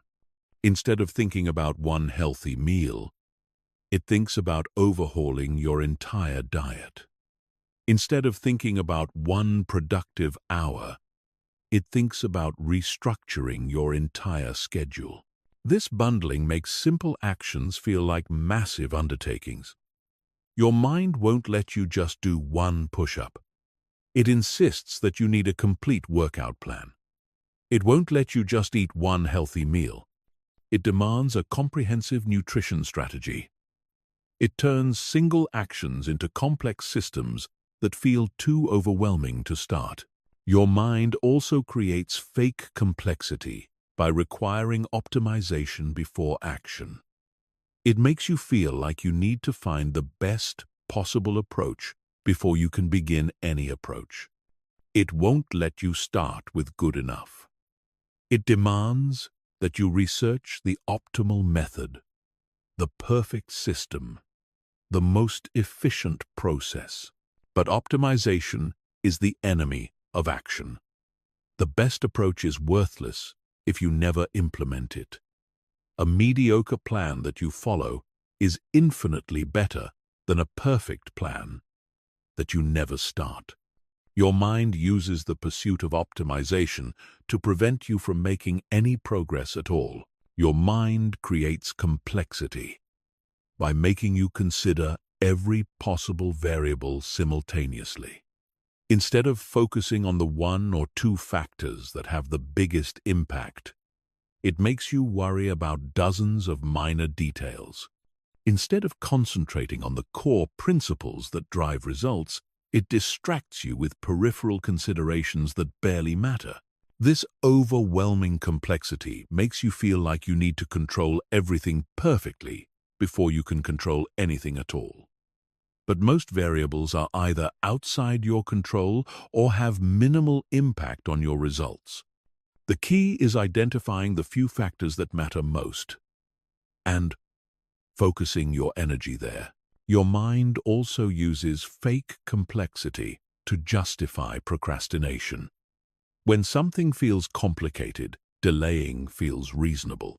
Instead of thinking about one healthy meal, it thinks about overhauling your entire diet. Instead of thinking about one productive hour, it thinks about restructuring your entire schedule. This bundling makes simple actions feel like massive undertakings. Your mind won't let you just do one push-up. It insists that you need a complete workout plan. It won't let you just eat one healthy meal. It demands a comprehensive nutrition strategy. It turns single actions into complex systems that feel too overwhelming to start. Your mind also creates fake complexity by requiring optimization before action. It makes you feel like you need to find the best possible approach before you can begin any approach. It won't let you start with good enough. It demands that you research the optimal method, the perfect system, the most efficient process. But optimization is the enemy of action. The best approach is worthless if you never implement it. A mediocre plan that you follow is infinitely better than a perfect plan that you never start. Your mind uses the pursuit of optimization to prevent you from making any progress at all. Your mind creates complexity by making you consider every possible variable simultaneously. Instead of focusing on the one or two factors that have the biggest impact, it makes you worry about dozens of minor details. Instead of concentrating on the core principles that drive results, it distracts you with peripheral considerations that barely matter. This overwhelming complexity makes you feel like you need to control everything perfectly before you can control anything at all. But most variables are either outside your control or have minimal impact on your results. The key is identifying the few factors that matter most and focusing your energy there. Your mind also uses fake complexity to justify procrastination. When something feels complicated, delaying feels reasonable.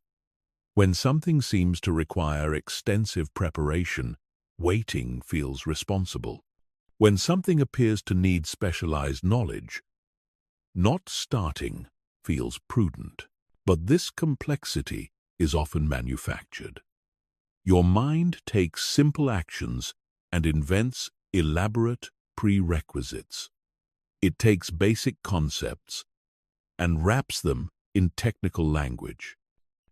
When something seems to require extensive preparation, waiting feels responsible. When something appears to need specialized knowledge, not starting feels prudent. But this complexity is often manufactured. Your mind takes simple actions and invents elaborate prerequisites. It takes basic concepts and wraps them in technical language.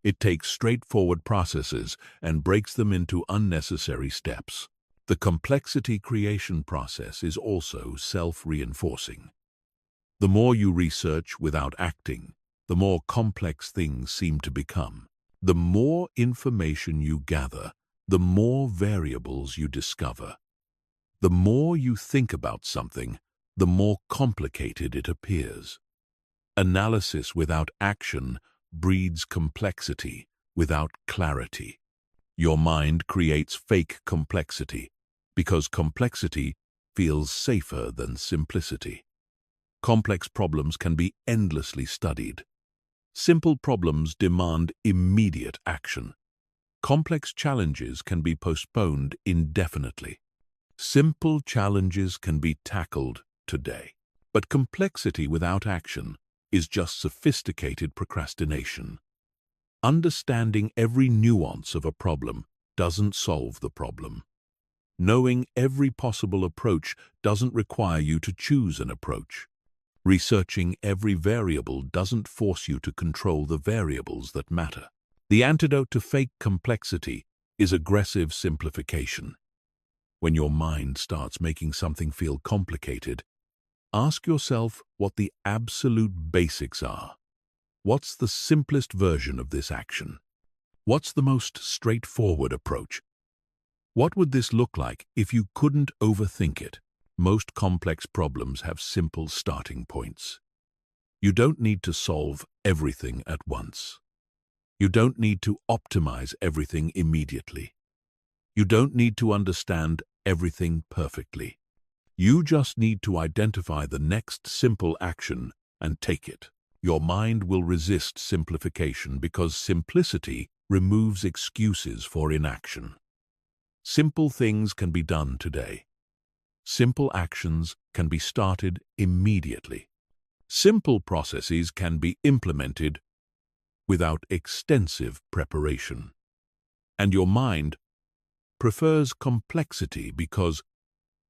It takes straightforward processes and breaks them into unnecessary steps. The complexity creation process is also self-reinforcing. The more you research without acting, the more complex things seem to become. The more information you gather, the more variables you discover. The more you think about something, the more complicated it appears. Analysis without action breeds complexity without clarity. Your mind creates fake complexity because complexity feels safer than simplicity. Complex problems can be endlessly studied. Simple problems demand immediate action. Complex challenges can be postponed indefinitely. Simple challenges can be tackled today. But complexity without action is just sophisticated procrastination. Understanding every nuance of a problem doesn't solve the problem. Knowing every possible approach doesn't require you to choose an approach. Researching every variable doesn't force you to control the variables that matter. The antidote to fake complexity is aggressive simplification. When your mind starts making something feel complicated, ask yourself what the absolute basics are. What's the simplest version of this action? What's the most straightforward approach? What would this look like if you couldn't overthink it? Most complex problems have simple starting points. You don't need to solve everything at once. You don't need to optimize everything immediately. You don't need to understand everything perfectly. You just need to identify the next simple action and take it. Your mind will resist simplification because simplicity removes excuses for inaction. Simple things can be done today. Simple actions can be started immediately. Simple processes can be implemented without extensive preparation. And your mind prefers complexity because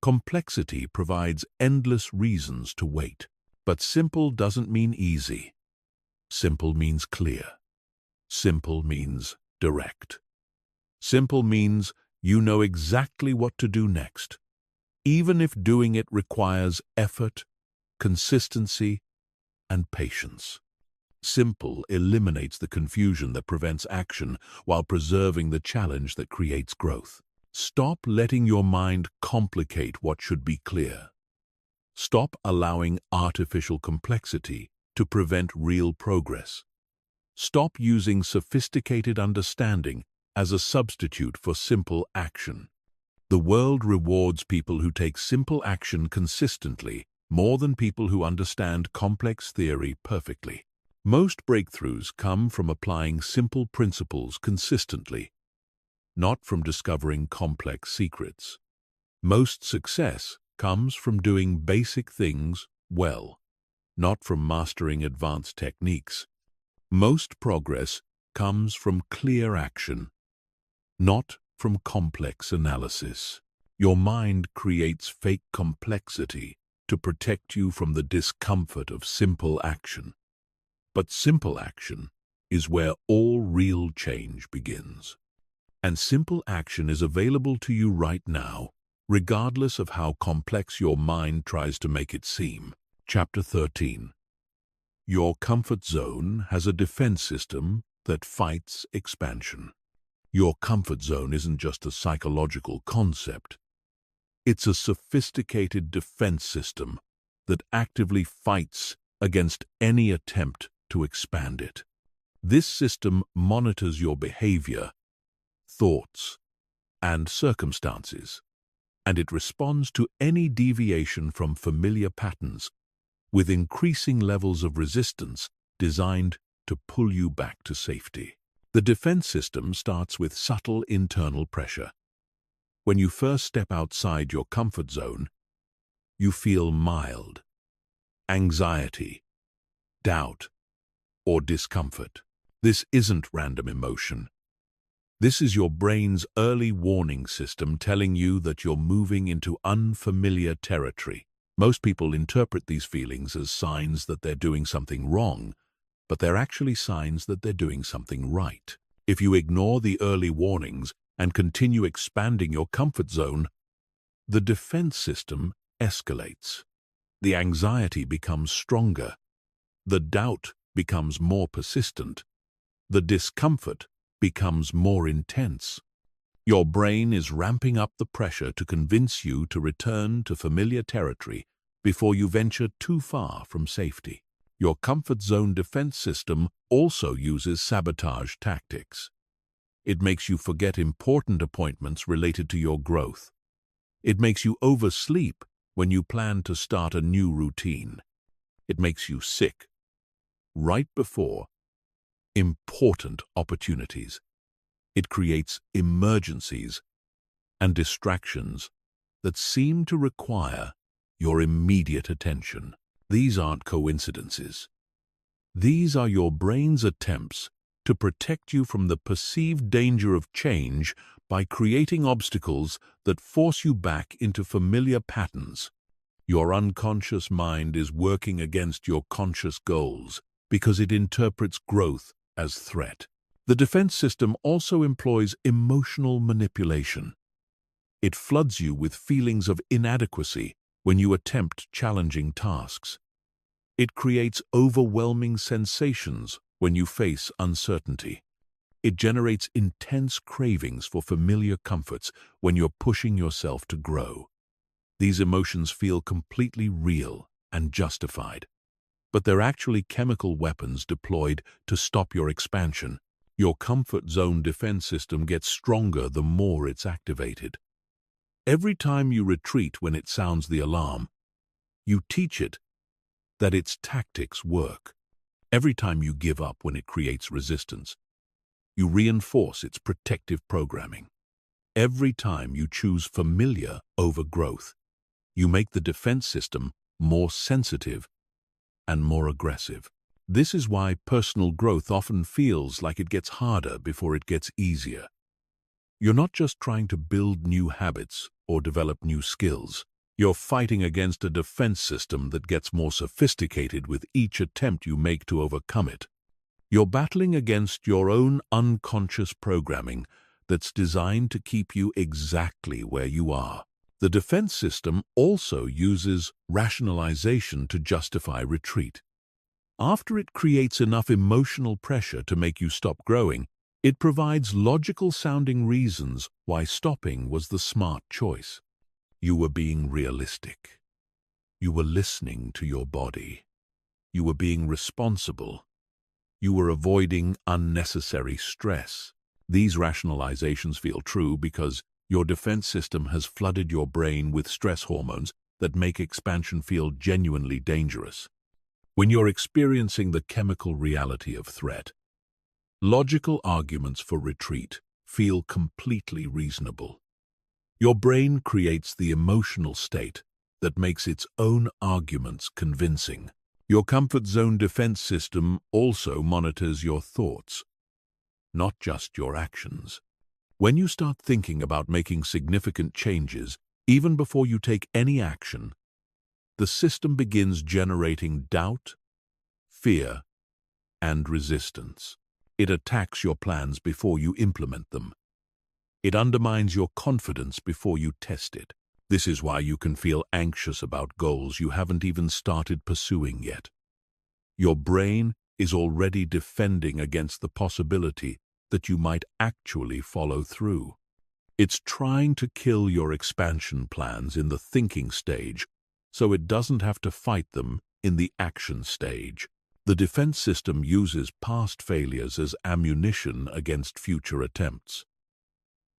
complexity provides endless reasons to wait. But simple doesn't mean easy. Simple means clear. Simple means direct. Simple means you know exactly what to do next, even if doing it requires effort, consistency, and patience. Simple eliminates the confusion that prevents action while preserving the challenge that creates growth. Stop letting your mind complicate what should be clear. Stop allowing artificial complexity to prevent real progress. Stop using sophisticated understanding as a substitute for simple action. The world rewards people who take simple action consistently more than people who understand complex theory perfectly. Most breakthroughs come from applying simple principles consistently, not from discovering complex secrets. Most success comes from doing basic things well, not from mastering advanced techniques. Most progress comes from clear action, not from complex analysis. Your mind creates fake complexity to protect you from the discomfort of simple action. But simple action is where all real change begins. And simple action is available to you right now, regardless of how complex your mind tries to make it seem. Chapter 13. Your comfort zone has a defense system that fights expansion. Your comfort zone isn't just a psychological concept. It's a sophisticated defense system that actively fights against any attempt to expand it. This system monitors your behavior, thoughts, and circumstances, and it responds to any deviation from familiar patterns with increasing levels of resistance designed to pull you back to safety. The defense system starts with subtle internal pressure. When you first step outside your comfort zone, you feel mild anxiety, doubt, or discomfort. This isn't random emotion. This is your brain's early warning system telling you that you're moving into unfamiliar territory. Most people interpret these feelings as signs that they're doing something wrong, but they're actually signs that they're doing something right. If you ignore the early warnings and continue expanding your comfort zone, the defense system escalates. The anxiety becomes stronger. The doubt becomes more persistent. The discomfort becomes more intense. Your brain is ramping up the pressure to convince you to return to familiar territory before you venture too far from safety. Your comfort zone defense system also uses sabotage tactics. It makes you forget important appointments related to your growth. It makes you oversleep when you plan to start a new routine. It makes you sick right before important opportunities. It creates emergencies and distractions that seem to require your immediate attention. These aren't coincidences. These are your brain's attempts to protect you from the perceived danger of change by creating obstacles that force you back into familiar patterns. Your unconscious mind is working against your conscious goals because it interprets growth as threat. The defense system also employs emotional manipulation. It floods you with feelings of inadequacy when you attempt challenging tasks. It creates overwhelming sensations when you face uncertainty. It generates intense cravings for familiar comforts when you're pushing yourself to grow. These emotions feel completely real and justified, but they're actually chemical weapons deployed to stop your expansion. Your comfort zone defense system gets stronger the more it's activated. Every time you retreat when it sounds the alarm, you teach it that its tactics work. Every time you give up when it creates resistance, you reinforce its protective programming. Every time you choose familiar over growth, you make the defense system more sensitive and more aggressive. This is why personal growth often feels like it gets harder before it gets easier. You're not just trying to build new habits or develop new skills. You're fighting against a defense system that gets more sophisticated with each attempt you make to overcome it. You're battling against your own unconscious programming that's designed to keep you exactly where you are. The defense system also uses rationalization to justify retreat. After it creates enough emotional pressure to make you stop growing, it provides logical-sounding reasons why stopping was the smart choice. You were being realistic. You were listening to your body. You were being responsible. You were avoiding unnecessary stress. These rationalizations feel true because your defense system has flooded your brain with stress hormones that make expansion feel genuinely dangerous. When you're experiencing the chemical reality of threat, logical arguments for retreat feel completely reasonable. Your brain creates the emotional state that makes its own arguments convincing. Your comfort zone defense system also monitors your thoughts, not just your actions. When you start thinking about making significant changes, even before you take any action, the system begins generating doubt, fear, and resistance. It attacks your plans before you implement them. It undermines your confidence before you test it. This is why you can feel anxious about goals you haven't even started pursuing yet. Your brain is already defending against the possibility that you might actually follow through. It's trying to kill your expansion plans in the thinking stage so it doesn't have to fight them in the action stage. The defense system uses past failures as ammunition against future attempts.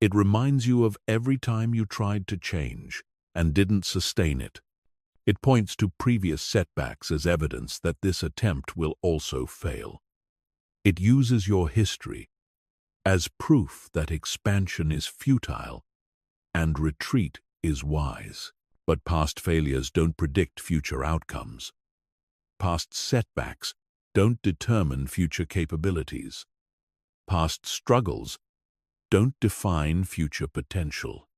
It reminds you of every time you tried to change and didn't sustain it. It points to previous setbacks as evidence that this attempt will also fail. It uses your history as proof that expansion is futile and retreat is wise. But past failures don't predict future outcomes. Past setbacks don't determine future capabilities. Past struggles don't define future potential.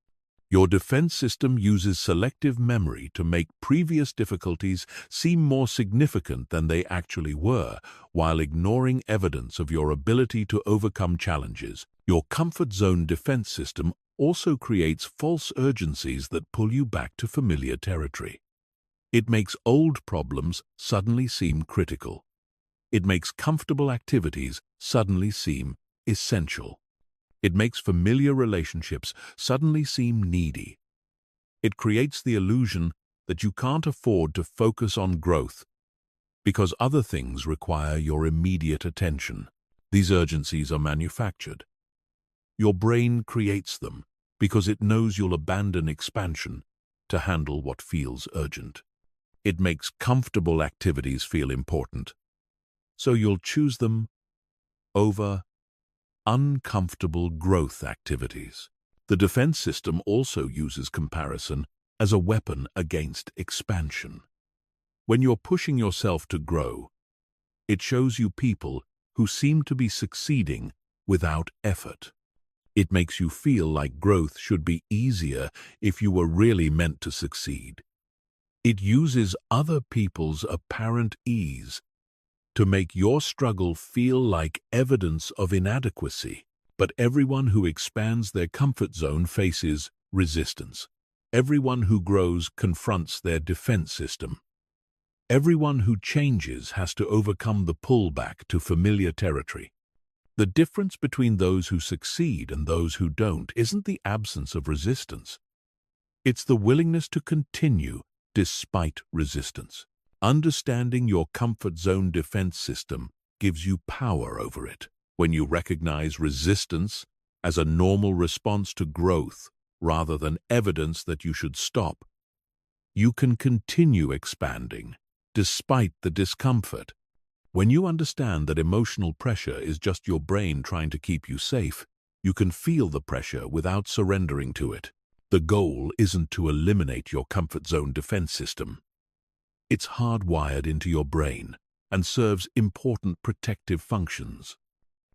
Your defense system uses selective memory to make previous difficulties seem more significant than they actually were, while ignoring evidence of your ability to overcome challenges. Your comfort zone defense system also creates false urgencies that pull you back to familiar territory. It makes old problems suddenly seem critical. It makes comfortable activities suddenly seem essential. It makes familiar relationships suddenly seem needy. It creates the illusion that you can't afford to focus on growth because other things require your immediate attention. These urgencies are manufactured. Your brain creates them because it knows you'll abandon expansion to handle what feels urgent. It makes comfortable activities feel important, so you'll choose them over uncomfortable growth activities. The defense system also uses comparison as a weapon against expansion. When you're pushing yourself to grow, it shows you people who seem to be succeeding without effort. It makes you feel like growth should be easier if you were really meant to succeed. It uses other people's apparent ease to make your struggle feel like evidence of inadequacy. But everyone who expands their comfort zone faces resistance. Everyone who grows confronts their defense system. Everyone who changes has to overcome the pullback to familiar territory. The difference between those who succeed and those who don't isn't the absence of resistance. It's the willingness to continue despite resistance. Understanding your comfort zone defense system gives you power over it. When you recognize resistance as a normal response to growth rather than evidence that you should stop, you can continue expanding despite the discomfort. When you understand that emotional pressure is just your brain trying to keep you safe, you can feel the pressure without surrendering to it. The goal isn't to eliminate your comfort zone defense system. It's hardwired into your brain and serves important protective functions.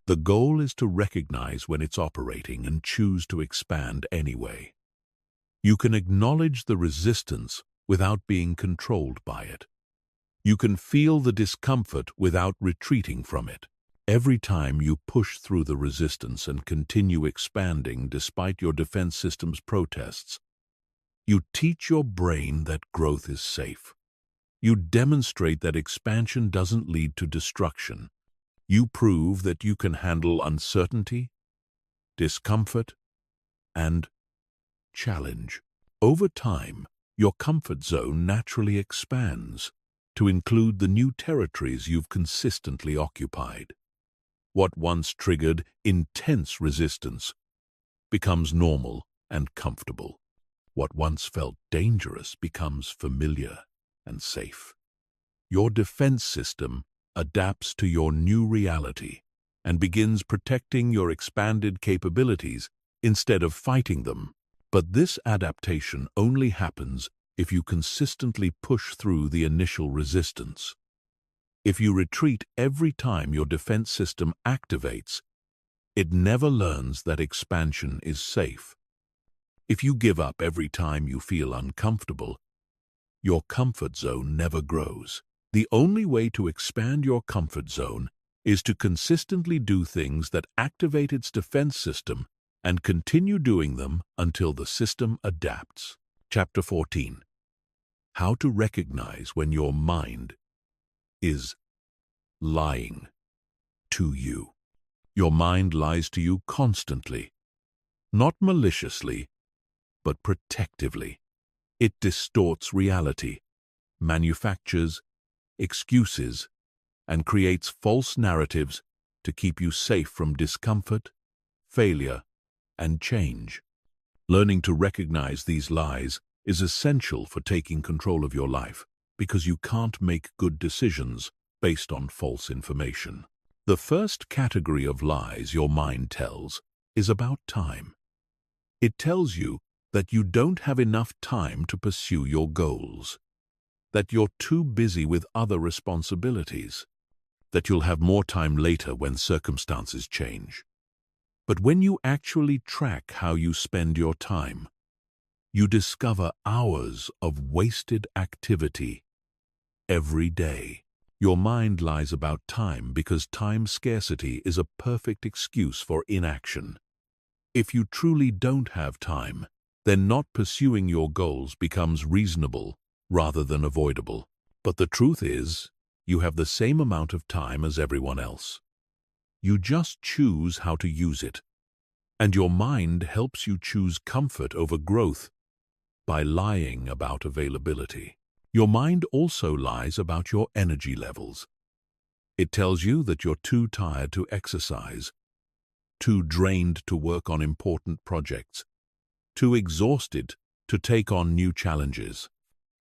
The goal is to recognize when it's operating and choose to expand anyway. You can acknowledge the resistance without being controlled by it. You can feel the discomfort without retreating from it. Every time you push through the resistance and continue expanding despite your defense system's protests, you teach your brain that growth is safe. You demonstrate that expansion doesn't lead to destruction. You prove that you can handle uncertainty, discomfort, and challenge. Over time, your comfort zone naturally expands to include the new territories you've consistently occupied. What once triggered intense resistance becomes normal and comfortable. What once felt dangerous becomes familiar and safe. Your defense system adapts to your new reality and begins protecting your expanded capabilities instead of fighting them. But this adaptation only happens if you consistently push through the initial resistance. If you retreat every time your defense system activates, it never learns that expansion is safe. If you give up every time you feel uncomfortable, your comfort zone never grows. The only way to expand your comfort zone is to consistently do things that activate its defense system and continue doing them until the system adapts. Chapter 14. How to recognize when your mind is lying to you. Your mind lies to you constantly, not maliciously, but protectively. It distorts reality, manufactures excuses, and creates false narratives to keep you safe from discomfort, failure, and change. Learning to recognize these lies is essential for taking control of your life, because you can't make good decisions based on false information. The first category of lies your mind tells is about time. It tells you that you don't have enough time to pursue your goals, that you're too busy with other responsibilities, that you'll have more time later when circumstances change. But when you actually track how you spend your time, you discover hours of wasted activity every day. Your mind lies about time because time scarcity is a perfect excuse for inaction. If you truly don't have time, then not pursuing your goals becomes reasonable rather than avoidable. But the truth is, you have the same amount of time as everyone else. You just choose how to use it. And your mind helps you choose comfort over growth by lying about availability. Your mind also lies about your energy levels. It tells you that you're too tired to exercise, too drained to work on important projects, too exhausted to take on new challenges.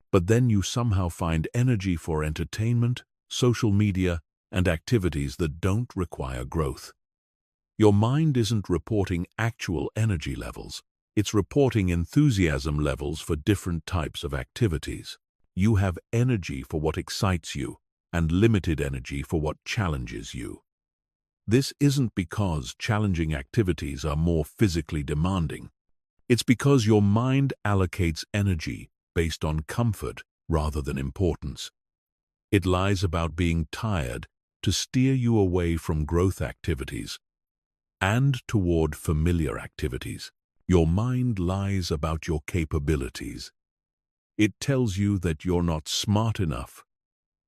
But then you somehow find energy for entertainment, social media, and activities that don't require growth. Your mind isn't reporting actual energy levels. It's reporting enthusiasm levels for different types of activities. You have energy for what excites you and limited energy for what challenges you. This isn't because challenging activities are more physically demanding. It's because your mind allocates energy based on comfort rather than importance. It lies about being tired to steer you away from growth activities and toward familiar activities. Your mind lies about your capabilities. It tells you that you're not smart enough,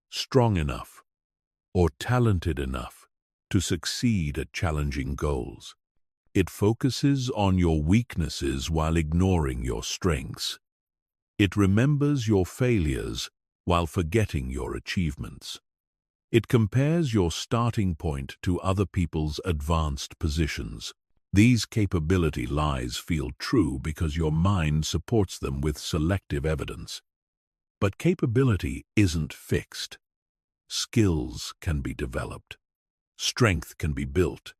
strong enough, or talented enough to succeed at challenging goals. It focuses on your weaknesses while ignoring your strengths. It remembers your failures while forgetting your achievements. It compares your starting point to other people's advanced positions. These capability lies feel true because your mind supports them with selective evidence. But capability isn't fixed. Skills can be developed. Strength can be built.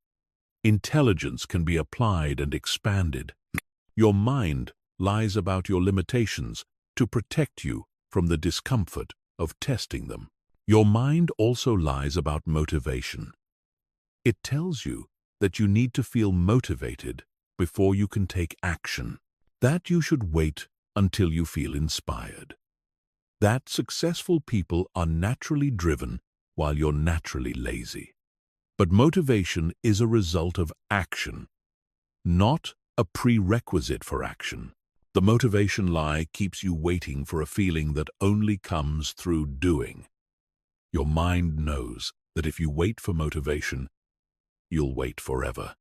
Intelligence can be applied and expanded. Your mind lies about your limitations to protect you from the discomfort of testing them. Your mind also lies about motivation. It tells you that you need to feel motivated before you can take action, that you should wait until you feel inspired, that successful people are naturally driven while you're naturally lazy. But motivation is a result of action, not a prerequisite for action. The motivation lie keeps you waiting for a feeling that only comes through doing. Your mind knows that if you wait for motivation, you'll wait forever.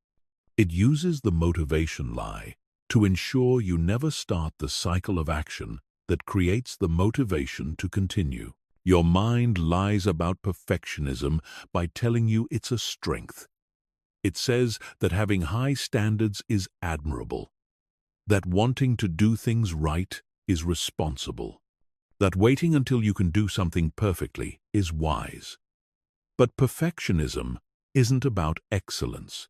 It uses the motivation lie to ensure you never start the cycle of action that creates the motivation to continue. Your mind lies about perfectionism by telling you it's a strength. It says that having high standards is admirable, that wanting to do things right is responsible, that waiting until you can do something perfectly is wise. But perfectionism isn't about excellence.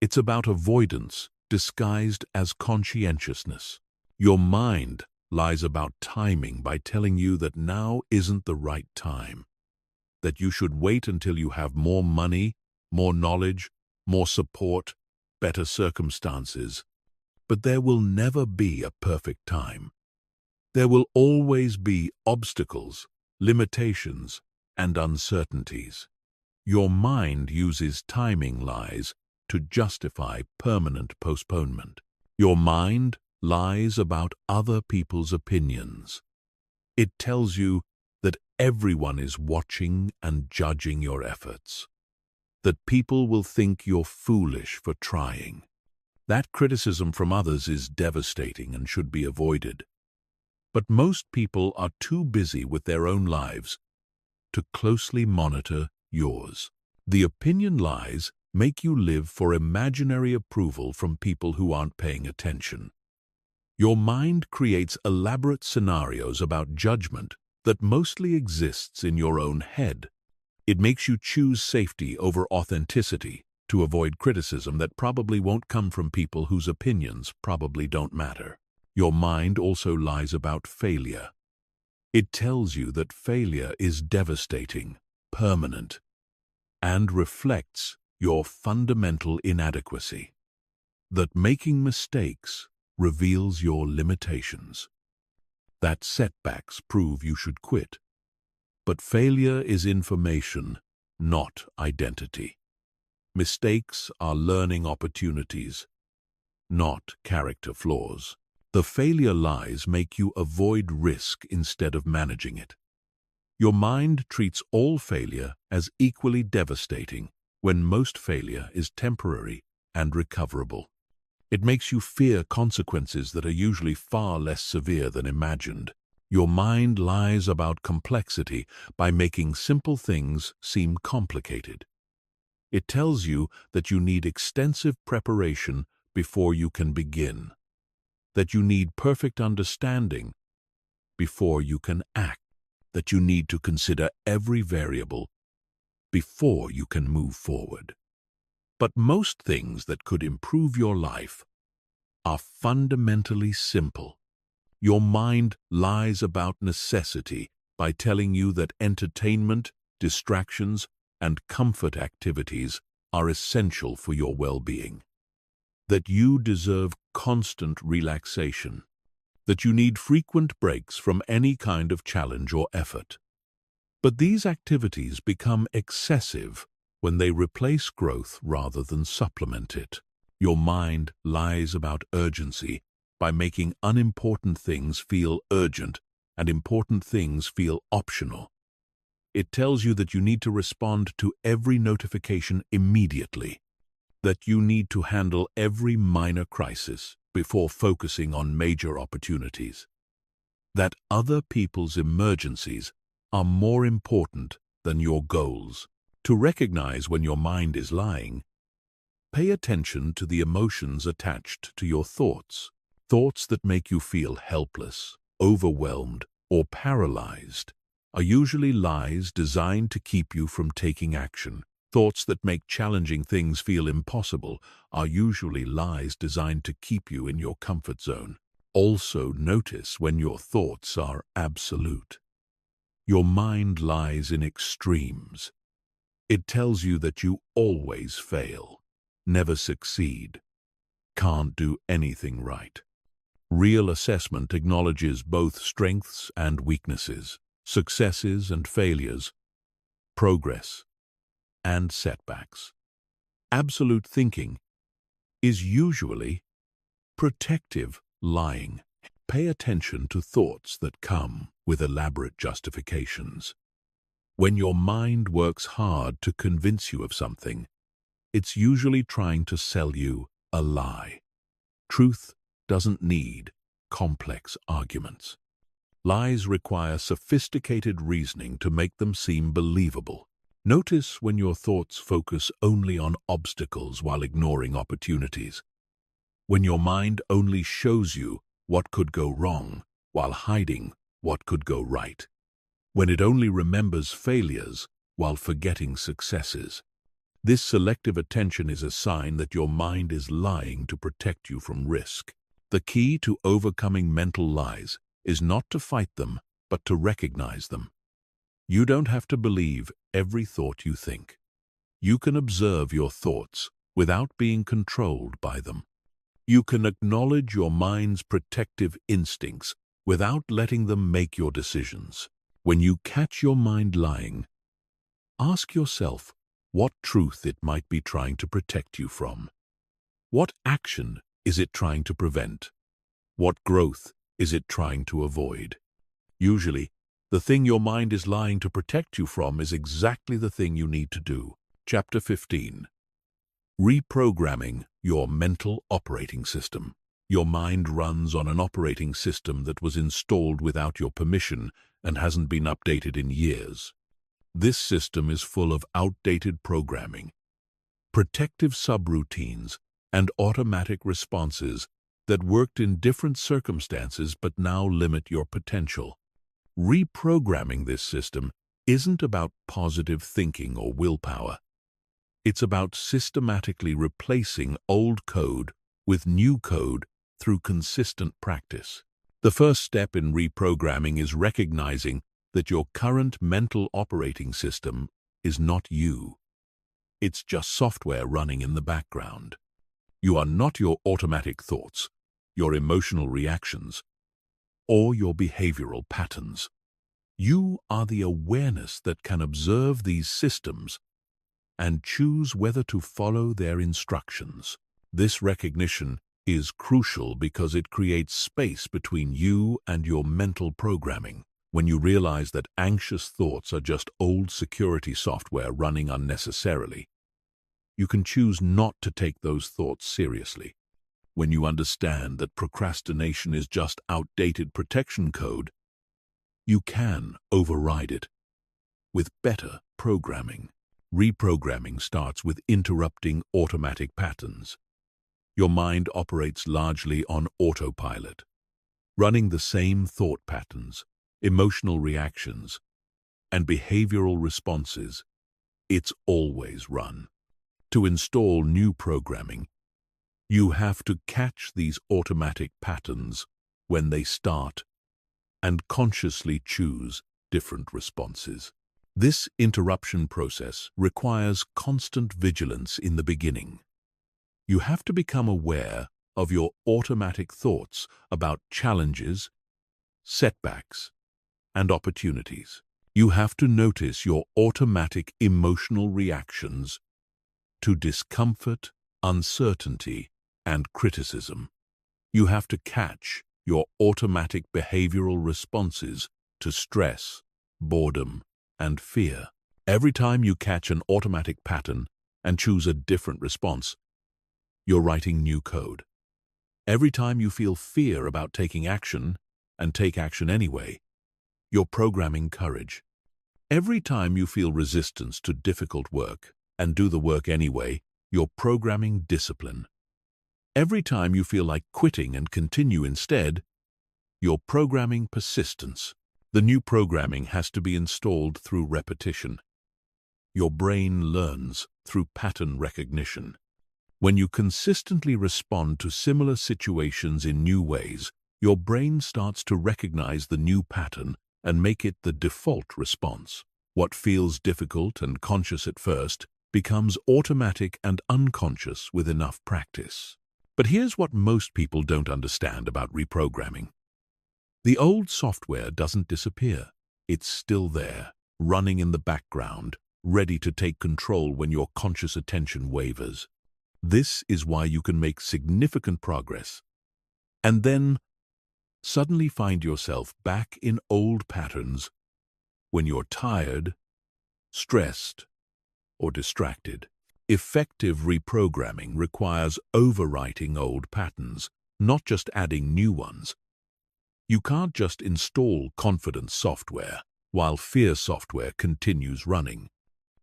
It's about avoidance disguised as conscientiousness. Your mind lies about timing by telling you that now isn't the right time, that you should wait until you have more money, more knowledge, more support, better circumstances. But there will never be a perfect time. There will always be obstacles, limitations, and uncertainties. Your mind uses timing lies to justify permanent postponement. Your mind lies about other people's opinions. It tells you that everyone is watching and judging your efforts, that people will think you're foolish for trying. That criticism from others is devastating and should be avoided. But most people are too busy with their own lives to closely monitor yours. The opinion lies make you live for imaginary approval from people who aren't paying attention. Your mind creates elaborate scenarios about judgment that mostly exists in your own head. It makes you choose safety over authenticity to avoid criticism that probably won't come from people whose opinions probably don't matter. Your mind also lies about failure. It tells you that failure is devastating, permanent, and reflects your fundamental inadequacy. That making mistakes reveals your limitations. That setbacks prove you should quit. But failure is information, not identity. Mistakes are learning opportunities, not character flaws. The failure lies make you avoid risk instead of managing it. Your mind treats all failure as equally devastating when most failure is temporary and recoverable. It makes you fear consequences that are usually far less severe than imagined. Your mind lies about complexity by making simple things seem complicated. It tells you that you need extensive preparation before you can begin, that you need perfect understanding before you can act, that you need to consider every variable before you can move forward. But most things that could improve your life are fundamentally simple. Your mind lies about necessity by telling you that entertainment, distractions, and comfort activities are essential for your well-being, that you deserve constant relaxation, that you need frequent breaks from any kind of challenge or effort. But these activities become excessive when they replace growth rather than supplement it. Your mind lies about urgency by making unimportant things feel urgent and important things feel optional. It tells you that you need to respond to every notification immediately, that you need to handle every minor crisis before focusing on major opportunities, that other people's emergencies are more important than your goals. To recognize when your mind is lying, pay attention to the emotions attached to your thoughts. Thoughts that make you feel helpless, overwhelmed, or paralyzed are usually lies designed to keep you from taking action. Thoughts that make challenging things feel impossible are usually lies designed to keep you in your comfort zone. Also notice when your thoughts are absolute. Your mind lies in extremes. It tells you that you always fail, never succeed, can't do anything right. Real assessment acknowledges both strengths and weaknesses, successes and failures, progress and setbacks. Absolute thinking is usually protective lying. Pay attention to thoughts that come with elaborate justifications. When your mind works hard to convince you of something, it's usually trying to sell you a lie. Truth doesn't need complex arguments. Lies require sophisticated reasoning to make them seem believable. Notice when your thoughts focus only on obstacles while ignoring opportunities. When your mind only shows you what could go wrong while hiding what could go right. When it only remembers failures while forgetting successes. This selective attention is a sign that your mind is lying to protect you from risk. The key to overcoming mental lies is not to fight them, but to recognize them. You don't have to believe every thought you think. You can observe your thoughts without being controlled by them. You can acknowledge your mind's protective instincts without letting them make your decisions. When you catch your mind lying, ask yourself what truth it might be trying to protect you from. What action is it trying to prevent? What growth is it trying to avoid? Usually, the thing your mind is lying to protect you from is exactly the thing you need to do. Chapter 15. Reprogramming your mental operating system. Your mind runs on an operating system that was installed without your permission and hasn't been updated in years. This system is full of outdated programming, protective subroutines, and automatic responses that worked in different circumstances but now limit your potential. Reprogramming this system isn't about positive thinking or willpower. It's about systematically replacing old code with new code through consistent practice. The first step in reprogramming is recognizing that your current mental operating system is not you. It's just software running in the background. You are not your automatic thoughts, your emotional reactions, or your behavioral patterns. You are the awareness that can observe these systems and choose whether to follow their instructions. This recognition is crucial because it creates space between you and your mental programming. When you realize that anxious thoughts are just old security software running unnecessarily, you can choose not to take those thoughts seriously. When you understand that procrastination is just outdated protection code, you can override it with better programming. Reprogramming starts with interrupting automatic patterns. Your mind operates largely on autopilot, running the same thought patterns, emotional reactions, and behavioral responses it's always run. To install new programming, you have to catch these automatic patterns when they start and consciously choose different responses. This interruption process requires constant vigilance in the beginning. You have to become aware of your automatic thoughts about challenges, setbacks, and opportunities. You have to notice your automatic emotional reactions to discomfort, uncertainty, and criticism. You have to catch your automatic behavioral responses to stress, boredom, and fear. Every time you catch an automatic pattern and choose a different response, you're writing new code. Every time you feel fear about taking action and take action anyway, you're programming courage. Every time you feel resistance to difficult work and do the work anyway, you're programming discipline. Every time you feel like quitting and continue instead, you're programming persistence. The new programming has to be installed through repetition. Your brain learns through pattern recognition. When you consistently respond to similar situations in new ways, your brain starts to recognize the new pattern and make it the default response. What feels difficult and conscious at first becomes automatic and unconscious with enough practice. But here's what most people don't understand about reprogramming. The old software doesn't disappear. It's still there, running in the background, ready to take control when your conscious attention wavers. This is why you can make significant progress, and then suddenly find yourself back in old patterns when you're tired, stressed, or distracted. Effective reprogramming requires overwriting old patterns, not just adding new ones. You can't just install confidence software while fear software continues running.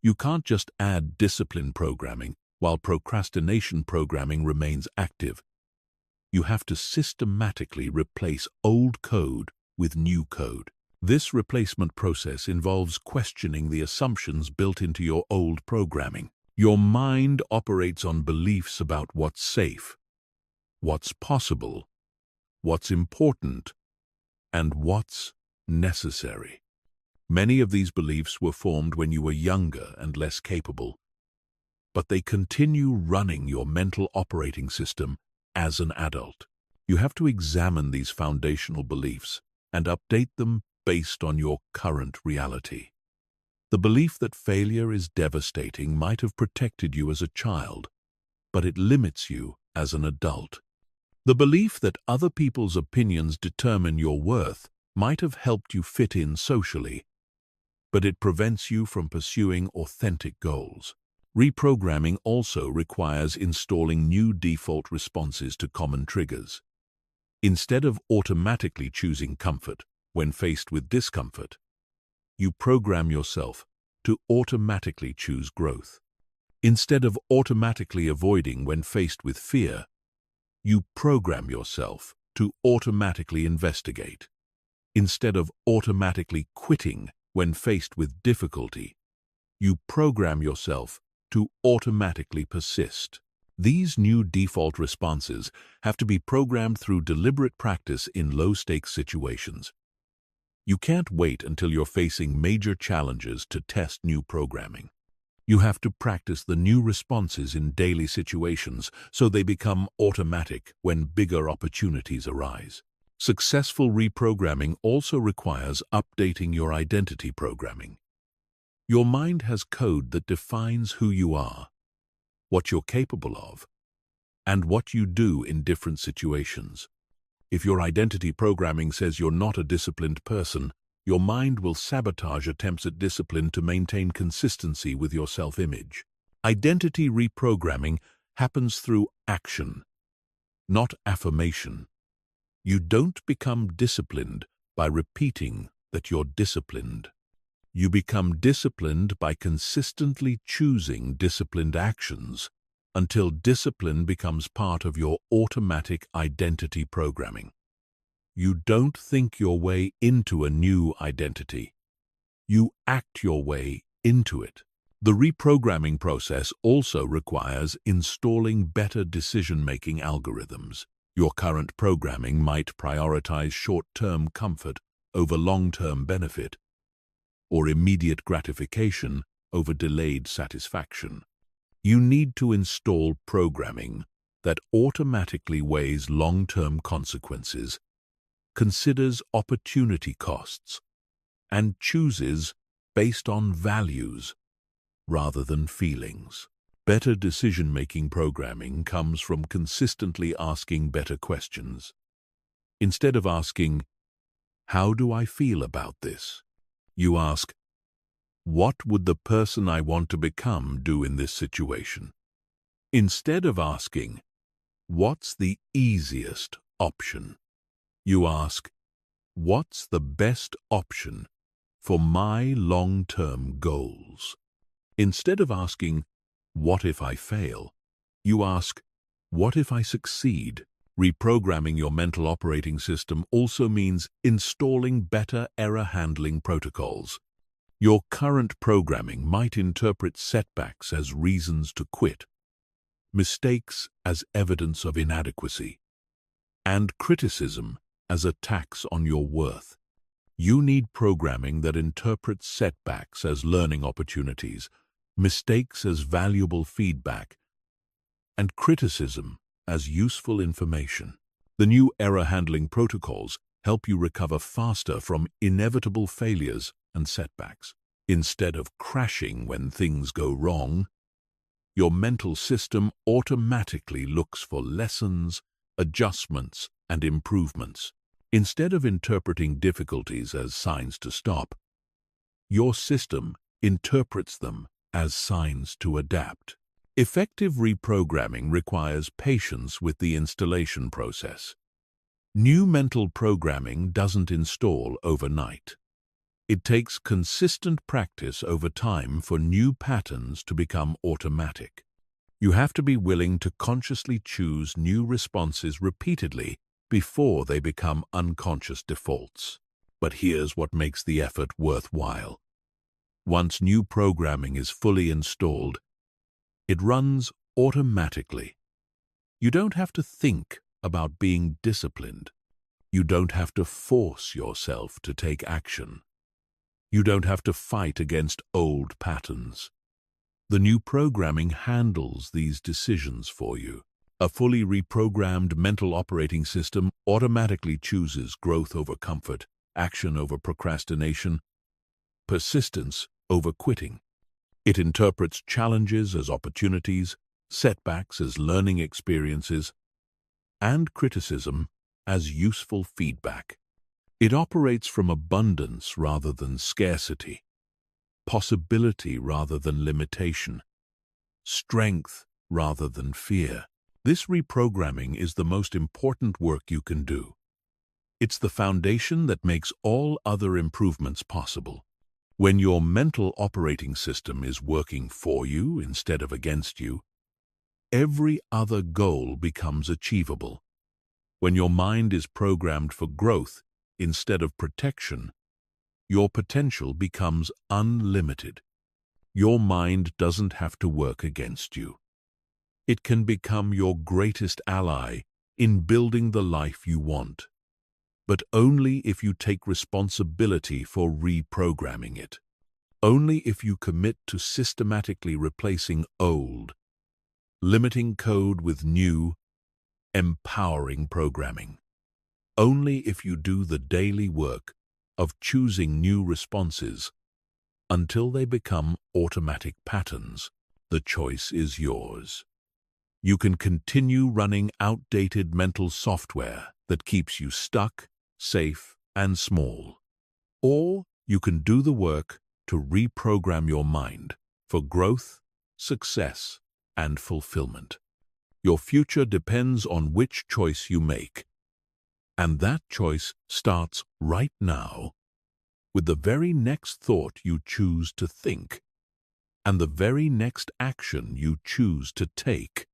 You can't just add discipline programming while procrastination programming remains active. You have to systematically replace old code with new code. This replacement process involves questioning the assumptions built into your old programming. Your mind operates on beliefs about what's safe, what's possible, what's important, and what's necessary. Many of these beliefs were formed when you were younger and less capable, but they continue running your mental operating system as an adult. You have to examine these foundational beliefs and update them based on your current reality. The belief that failure is devastating might have protected you as a child, but it limits you as an adult. The belief that other people's opinions determine your worth might have helped you fit in socially, but it prevents you from pursuing authentic goals. Reprogramming also requires installing new default responses to common triggers. Instead of automatically choosing comfort when faced with discomfort, you program yourself to automatically choose growth. Instead of automatically avoiding when faced with fear, you program yourself to automatically investigate. Instead of automatically quitting when faced with difficulty, you program yourself to automatically persist. These new default responses have to be programmed through deliberate practice in low-stakes situations. You can't wait until you're facing major challenges to test new programming. You have to practice the new responses in daily situations so they become automatic when bigger opportunities arise. Successful reprogramming also requires updating your identity programming. Your mind has code that defines who you are, what you're capable of, and what you do in different situations. If your identity programming says you're not a disciplined person, your mind will sabotage attempts at discipline to maintain consistency with your self-image. Identity reprogramming happens through action, not affirmation. You don't become disciplined by repeating that you're disciplined. You become disciplined by consistently choosing disciplined actions until discipline becomes part of your automatic identity programming. You don't think your way into a new identity. You act your way into it. The reprogramming process also requires installing better decision-making algorithms. Your current programming might prioritize short-term comfort over long-term benefit, or immediate gratification over delayed satisfaction. You need to install programming that automatically weighs long-term consequences, considers opportunity costs, and chooses based on values rather than feelings. Better decision-making programming comes from consistently asking better questions. Instead of asking, "How do I feel about this?" you ask, "What would the person I want to become do in this situation?" Instead of asking, "What's the easiest option?" you ask, "What's the best option for my long-term goals?" Instead of asking, "What if I fail?" you ask, "What if I succeed?" Reprogramming your mental operating system also means installing better error handling protocols. Your current programming might interpret setbacks as reasons to quit, mistakes as evidence of inadequacy, and criticism as a tax on your worth. You need programming that interprets setbacks as learning opportunities, mistakes as valuable feedback, and criticism as useful information. The new error handling protocols help you recover faster from inevitable failures and setbacks. Instead of crashing when things go wrong, your mental system automatically looks for lessons, adjustments, and improvements. Instead of interpreting difficulties as signs to stop, your system interprets them as signs to adapt. Effective reprogramming requires patience with the installation process. New mental programming doesn't install overnight. It takes consistent practice over time for new patterns to become automatic. You have to be willing to consciously choose new responses repeatedly before they become unconscious defaults. But here's what makes the effort worthwhile. Once new programming is fully installed, it runs automatically. You don't have to think about being disciplined. You don't have to force yourself to take action. You don't have to fight against old patterns. The new programming handles these decisions for you. A fully reprogrammed mental operating system automatically chooses growth over comfort, action over procrastination, persistence over quitting. It interprets challenges as opportunities, setbacks as learning experiences, and criticism as useful feedback. It operates from abundance rather than scarcity, possibility rather than limitation, strength rather than fear. This reprogramming is the most important work you can do. It's the foundation that makes all other improvements possible. When your mental operating system is working for you instead of against you, every other goal becomes achievable. When your mind is programmed for growth instead of protection, your potential becomes unlimited. Your mind doesn't have to work against you. It can become your greatest ally in building the life you want, but only if you take responsibility for reprogramming it. Only if you commit to systematically replacing old, limiting code with new, empowering programming. Only if you do the daily work of choosing new responses until they become automatic patterns. The choice is yours. You can continue running outdated mental software that keeps you stuck, safe, and small. Or you can do the work to reprogram your mind for growth, success, and fulfillment. Your future depends on which choice you make. And that choice starts right now with the very next thought you choose to think and the very next action you choose to take.